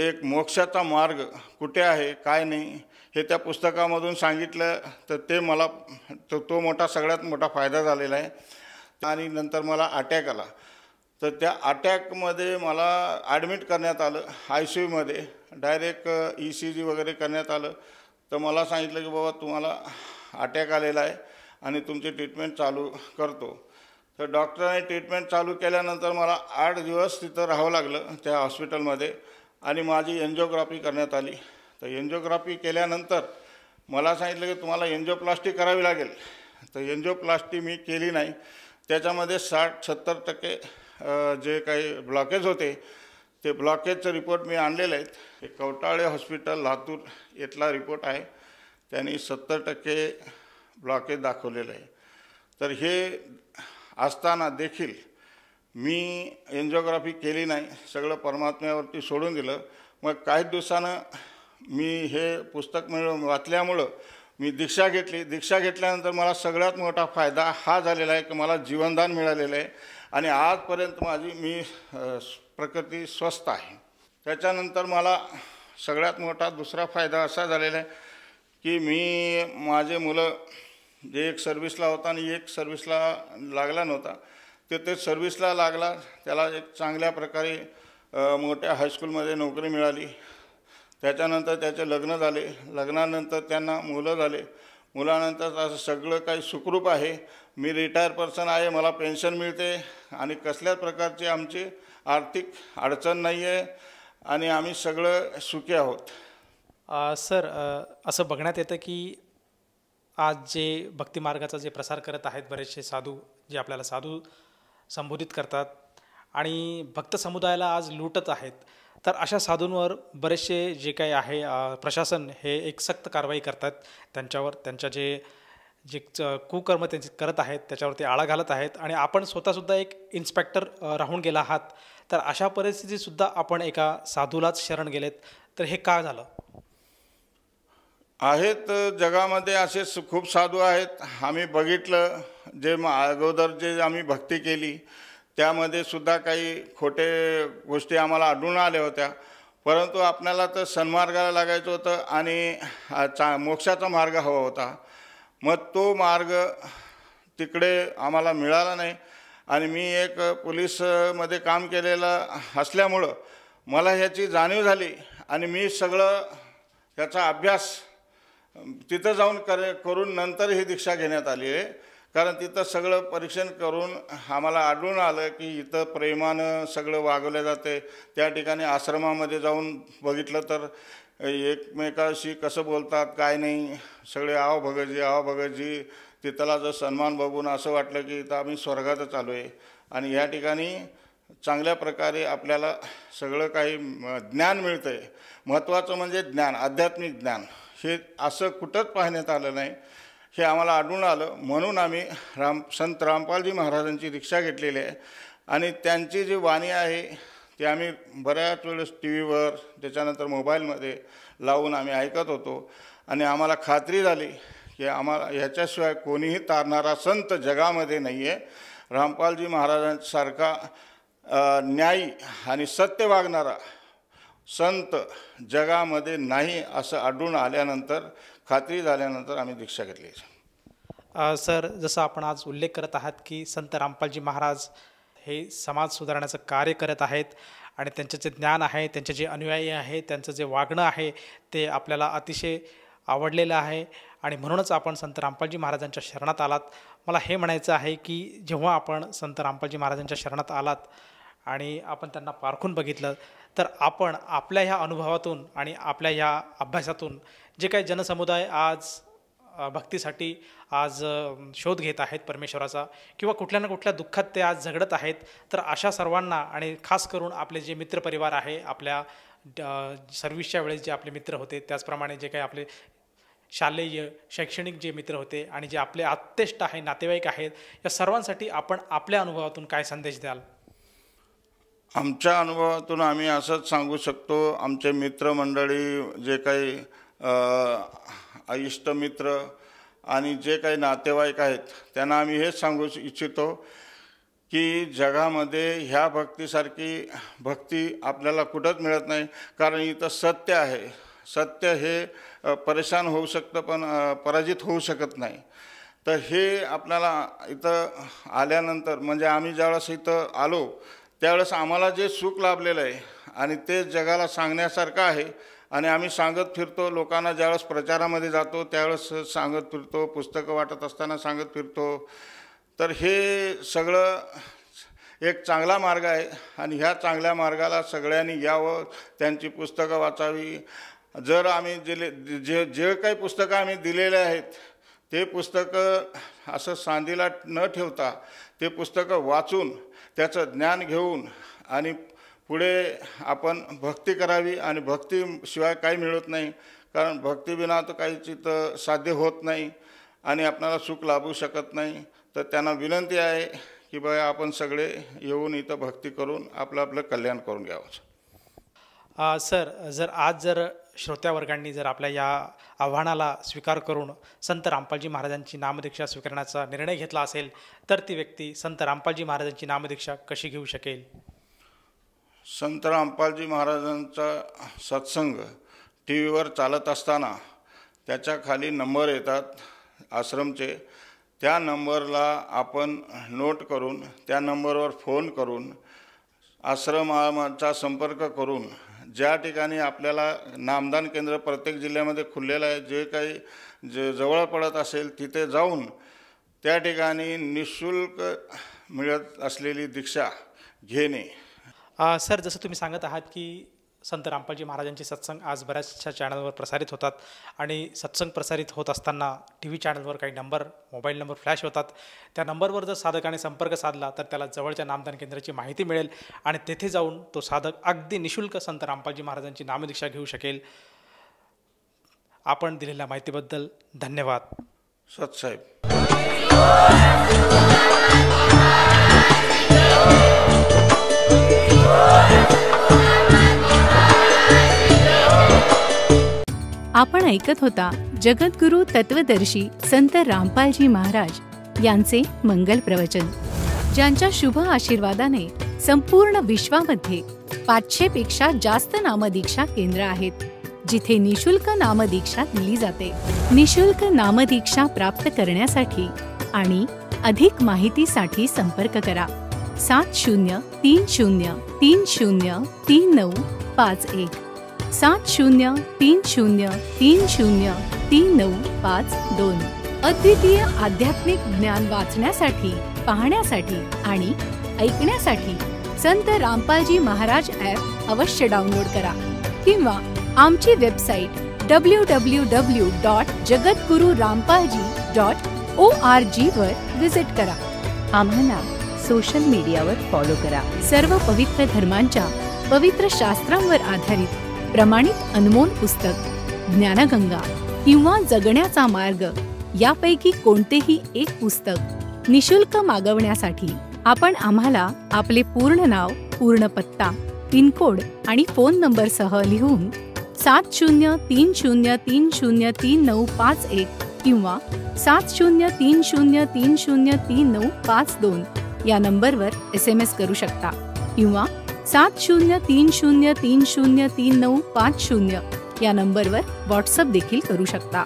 एक मोक्षाचा मार्ग कुठे आहे काय नाही हे त्या पुस्तकामधून सांगितलं, तर ते मला तो सगळ्यात मोठा फायदा झालेला आहे. आणि नंतर मला अटॅक आला, तर त्या अटॅकमध्ये मला ॲडमिट करण्यात आलं ICUमध्ये. डायरेक्ट ECG वगैरे करण्यात आलं. तर मला सांगितलं की बाबा तुम्हाला अटॅक आलेला आहे आणि तुमची ट्रीटमेंट चालू करतो. तर डॉक्टरांनी ट्रीटमेंट चालू केल्यानंतर मला 8 दिवस तिथं राहावं लागलं त्या हॉस्पिटलमध्ये आणि माझी एन्जिओग्राफी करण्यात आली. तर एन्जिओग्राफी केल्यानंतर मला सांगितलं की तुम्हाला एन्जिओप्लास्टी करावी लागेल. तर एन्जिओप्लास्टी मी केली नाही. त्याच्यामध्ये 60-70% जे काही ब्लॉकेज होते ते ब्लॉकेजचं रिपोर्ट मी आणलेले आहेत. हे कवटाळे हॉस्पिटल लातूर इथला रिपोर्ट आहे. त्यांनी 70% ब्लॉकेज दाखवलेलं आहे. तर हे असताना देखील मी एन्जिओग्राफी केली नाही, सगळं परमात्म्यावरती सोडून दिलं. मग काही दिवसानं मी हे पुस्तक वाचल्यामुळं मी दीक्षा घेतली. दीक्षा घेतल्यानंतर मला सगळ्यात मोठा फायदा हा झालेला आहे की मला जीवनदान मिळालेलं आहे आणि आजपर्यंत मी प्रकृती स्वस्थ आहे. त्याच्यानंतर मला सगळ्यात मोठा दुसरा फायदा असा झालेला आहे की माझे मुलं जे एक सर्व्हिसला होता आणि एक सर्व्हिसला लागला नव्हता, ते सर्व्हिसला लागला, त्याला एक चांगल्या प्रकारे मोठ्या हायस्कूलमध्ये नोकरी मिळाली. त्याच्यानंतर त्याचे लग्न झाले. लग्नानंतर त्यांना मुलं झाले. मुलानंतर असं सगळं काही सुखरूप आहे. मी रिटायर पर्सन आहे, मला पेन्शन मिळते आणि कसल्याच प्रकारची आमची आर्थिक अडचण नाही आहे आणि आम्ही सगळं सुखी आहोत. सर, असं बघण्यात येतं की आज जे भक्तिमार्गाचा जे प्रसार करत आहेत बरेचसे साधू, जे आपल्याला साधू संबोधित करतात आणि भक्त समुदायाला आज लुटत आहेत, तर अशा साधूंवर बरेचसे जे काही आहे प्रशासन हे एक सक्त कारवाई करतात. त्यांच्यावर त्यांच्या जे कुकर्म त्यांचे करत आहेत त्याच्यावरती आळा घालत आहेत आणि आपण स्वतःसुद्धा एक इन्स्पेक्टर राहून गेला आहात. तर अशा परिस्थितीतसुद्धा आपण एका साधूलाच शरण गेलेत, तर हे का झालं? आहेत जगामध्ये असे खूप साधू आहेत. आम्ही बघितलं जे अगोदर जे आम्ही भक्ती केली त्यामध्ये सुद्धा काही खोटे गोष्टी आम्हाला आढळून आल्या होत्या, परंतु आपल्याला तर सन्मार्गाला लागायचं होतं आणि मोक्षाचा मार्ग हवा होता. मग तो मार्ग तिकडे आम्हाला मिळाला नाही आणि मी एक पोलीसमध्ये काम केलेलं असल्यामुळं मला ह्याची जाणीव झाली आणि मी सगळं ह्याचा अभ्यास तिथं जाऊन करून नंतर ही दीक्षा घेण्यात आली आहे. कारण तिथं सगळं परीक्षण करून आम्हाला आढळून आलं की इथं प्रेमानं सगळं वागवलं जाते. त्या ठिकाणी आश्रमामध्ये जाऊन बघितलं तर एकमेकाशी कसं बोलतात काय नाही, सगळे आव भगतजी तिथला जो सन्मान बघून असं वाटलं की इथं आम्ही स्वर्गातच आलो आहे. आणि ह्या ठिकाणी चांगल्या प्रकारे आपल्याला सगळं काही ज्ञान मिळतं आहे. महत्त्वाचं म्हणजे ज्ञान, आध्यात्मिक ज्ञान हे असं कुठंच पाहण्यात आलं नाही, हे आम्हाला आढळून आलं. म्हणून आम्ही संत रामपालजी महाराजांची दीक्षा घेतलेली आहे आणि त्यांची जी वाणी आहे ती आम्ही बऱ्याच वेळेस TVवर त्याच्यानंतर मोबाईलमध्ये लावून आम्ही ऐकत होतो आणि आम्हाला खात्री झाली हे आम्हाला ह्याच्याशिवाय कोणीही तारणारा संत जगामध्ये नाही आहे. रामपालजी महाराजांसारखा न्यायी आणि सत्य वागणारा संत जगामध्ये नाही असं आढळून आल्यानंतर, खात्री झाल्यानंतर आम्ही दीक्षा घेतली. सर, जसं आपण आज उल्लेख करत आहात की संत रामपालजी महाराज हे समाज सुधारण्याचं कार्य करत आहेत आणि त्यांचं जे ज्ञान आहे, त्यांचे जे अनुयायी आहे, त्यांचं जे वागणं आहे ते आपल्याला अतिशय आवडलेलं आहे आणि म्हणूनच आपण संत रामपालजी महाराजांच्या शरणात आलात. मला हे म्हणायचं आहे की जेव्हा आपण संत रामपालजी महाराजांच्या शरणात आलात आणि आपण त्यांना पारखून बघितलं, तर आपण आपल्या ह्या अनुभवातून आणि आपल्या ह्या अभ्यासातून जे काही जनसमुदाय आज भक्तीसाठी आज शोध घेत आहेत परमेश्वराचा, किंवा कुठल्या ना कुठल्या दुःखात ते आज झगडत आहेत, तर अशा सर्वांना आणि खास करून आपले जे मित्रपरिवार आहे, आपल्या सर्व्हिसच्या वेळेस जे आपले मित्र होते, त्याचप्रमाणे जे काही आपले शालेय शैक्षणिक जे मित्र होते आणि जे आपले आत्तेष्ट आहे, नातेवाईक आहेत, या सर्वांसाठी आपण आपल्या अनुभवातून काय संदेश द्याल? आमच्या अनुभवातून आम्ही असंच सांगू शकतो, आमचे मित्रमंडळी जे काही इष्टमित्र आणि जे काही नातेवाईक आहेत त्यांना आम्ही हेच सांगू इच्छितो की जगामध्ये ह्या भक्तीसारखी भक्ती आपल्याला कुठंच मिळत नाही. कारण इथं सत्य आहे. सत्य हे परेशान होऊ शकतं पण पराजित होऊ शकत नाही. तर हे आपल्याला इथं आल्यानंतर, म्हणजे आम्ही ज्यावेळेस इथं आलो त्यावेळेस आम्हाला जे सुख लाभलेलं आहे आणि ते जगाला सांगण्यासारखं आहे आणि आम्ही सांगत फिरतो. लोकांना ज्यावेळेस प्रचारामध्ये जातो त्यावेळेस सांगत फिरतो, पुस्तकं वाटत असताना सांगत फिरतो. तर हे सगळं एक चांगला मार्ग आहे आणि ह्या चांगल्या मार्गाला सगळ्यांनी यावं, त्यांची पुस्तकं वाचावी. जर आम्ही जे काही पुस्तकं आम्ही दिलेले आहेत ते पुस्तकं असं सांधीला न ठेवता ते पुस्तकं वाचून त्याचं ज्ञान घेऊन आणि पुढे आपण भक्ती करावी. आणि भक्तीशिवाय काही मिळत नाही, कारण भक्तीविना तर काहीच इथं साध्य होत नाही आणि आपल्याला सुख लाभू शकत नाही. तर त्यांना विनंती आहे की बघा आपण सगळे येऊन इथं भक्ती करून आपलं आपलं कल्याण करून घ्यावं. सर, जर श्रोत्यावर्गांनी जर आपल्या या आव्हानाला स्वीकार करून संत रामपालजी महाराजांची नामदीक्षा स्वीकारण्याचा निर्णय घेतला असेल, तर ती व्यक्ती संत रामपालजी महाराजांची नामदीक्षा कशी घेऊ शकेल? संत रामपालजी महाराजांचा सत्संग टी व्हीवर चालत असताना त्याच्या खाली नंबर येतात आश्रमचे. त्या नंबरला आपण नोट करून त्या नंबरवर फोन करून आश्रमाचा संपर्क करून ज्या ठिकाणी आपल्याला नामदान केंद्र प्रत्येक जिल्ह्यामध्ये खुललेलं आहे, जे काही जवळ पडत असेल तिथे जाऊन त्या ठिकाणी निःशुल्क मिळत असलेली दीक्षा घेणे. सर, जसं तुम्ही सांगत आहात की संत रामपालजी महाराजांचे सत्संग आज बऱ्याचशा चॅनलवर प्रसारित होतात आणि सत्संग प्रसारित होत असताना टी व्ही चॅनलवर काही मोबाईल नंबर फ्लॅश होतात. त्या नंबरवर जर साधकाने संपर्क साधला तर त्याला जवळच्या नामदान केंद्राची माहिती मिळेल आणि तेथे जाऊन तो साधक अगदी निःशुल्क संत रामपालजी महाराजांची नामदीक्षा घेऊ शकेल. आपण दिलेल्या माहितीबद्दल धन्यवाद. सतसाहेब. आपण ऐकत होता जगद्गुरु तत्वदर्शी संत रामपालजी महाराज यांचे मंगल प्रवचन, ज्यांच्या शुभ आशीर्वादाने संपूर्ण विश्वामध्ये 500 पेक्षा जास्त नामदीक्षा केंद्र आहेत, जिथे निशुल्क नामदीक्षा दिली जाते. निशुल्क नामदीक्षा प्राप्त करण्यासाठी आणि अधिक माहितीसाठी संपर्क करा 7030303951 7030303952. अद्वितीय आध्यात्मिक ज्ञान वाचण्यासाठी, पाहण्यासाठी आणि ऐकण्यासाठी संत रामपालजी महाराज ॲप अवश्य डाउनलोड करा किंवा आमची वेबसाईट www.jagadgururampalji.org वर विजिट करा. आम्हाला सोशल मीडियावर फॉलो करा. सर्व पवित्र धर्मांच्या पवित्र शास्त्रांवर आधारित प्रमाणित अनमोल पुस्तक ज्ञानगंगा किंवा जगण्याचा मार्ग यापैकी कोणतेही एक पुस्तक निशुल्क मागवण्यासाठी आपण आम्हाला आपले पूर्ण नाव, पूर्ण पत्ता, पिनकोड आणि फोन नंबरसह लिहून 7030303951 किंवा 7030303952 या नंबरवर SMS करू शकता किंवा 7030303950 या नंबरवर व्हॉट्सअप देखील करू शकता.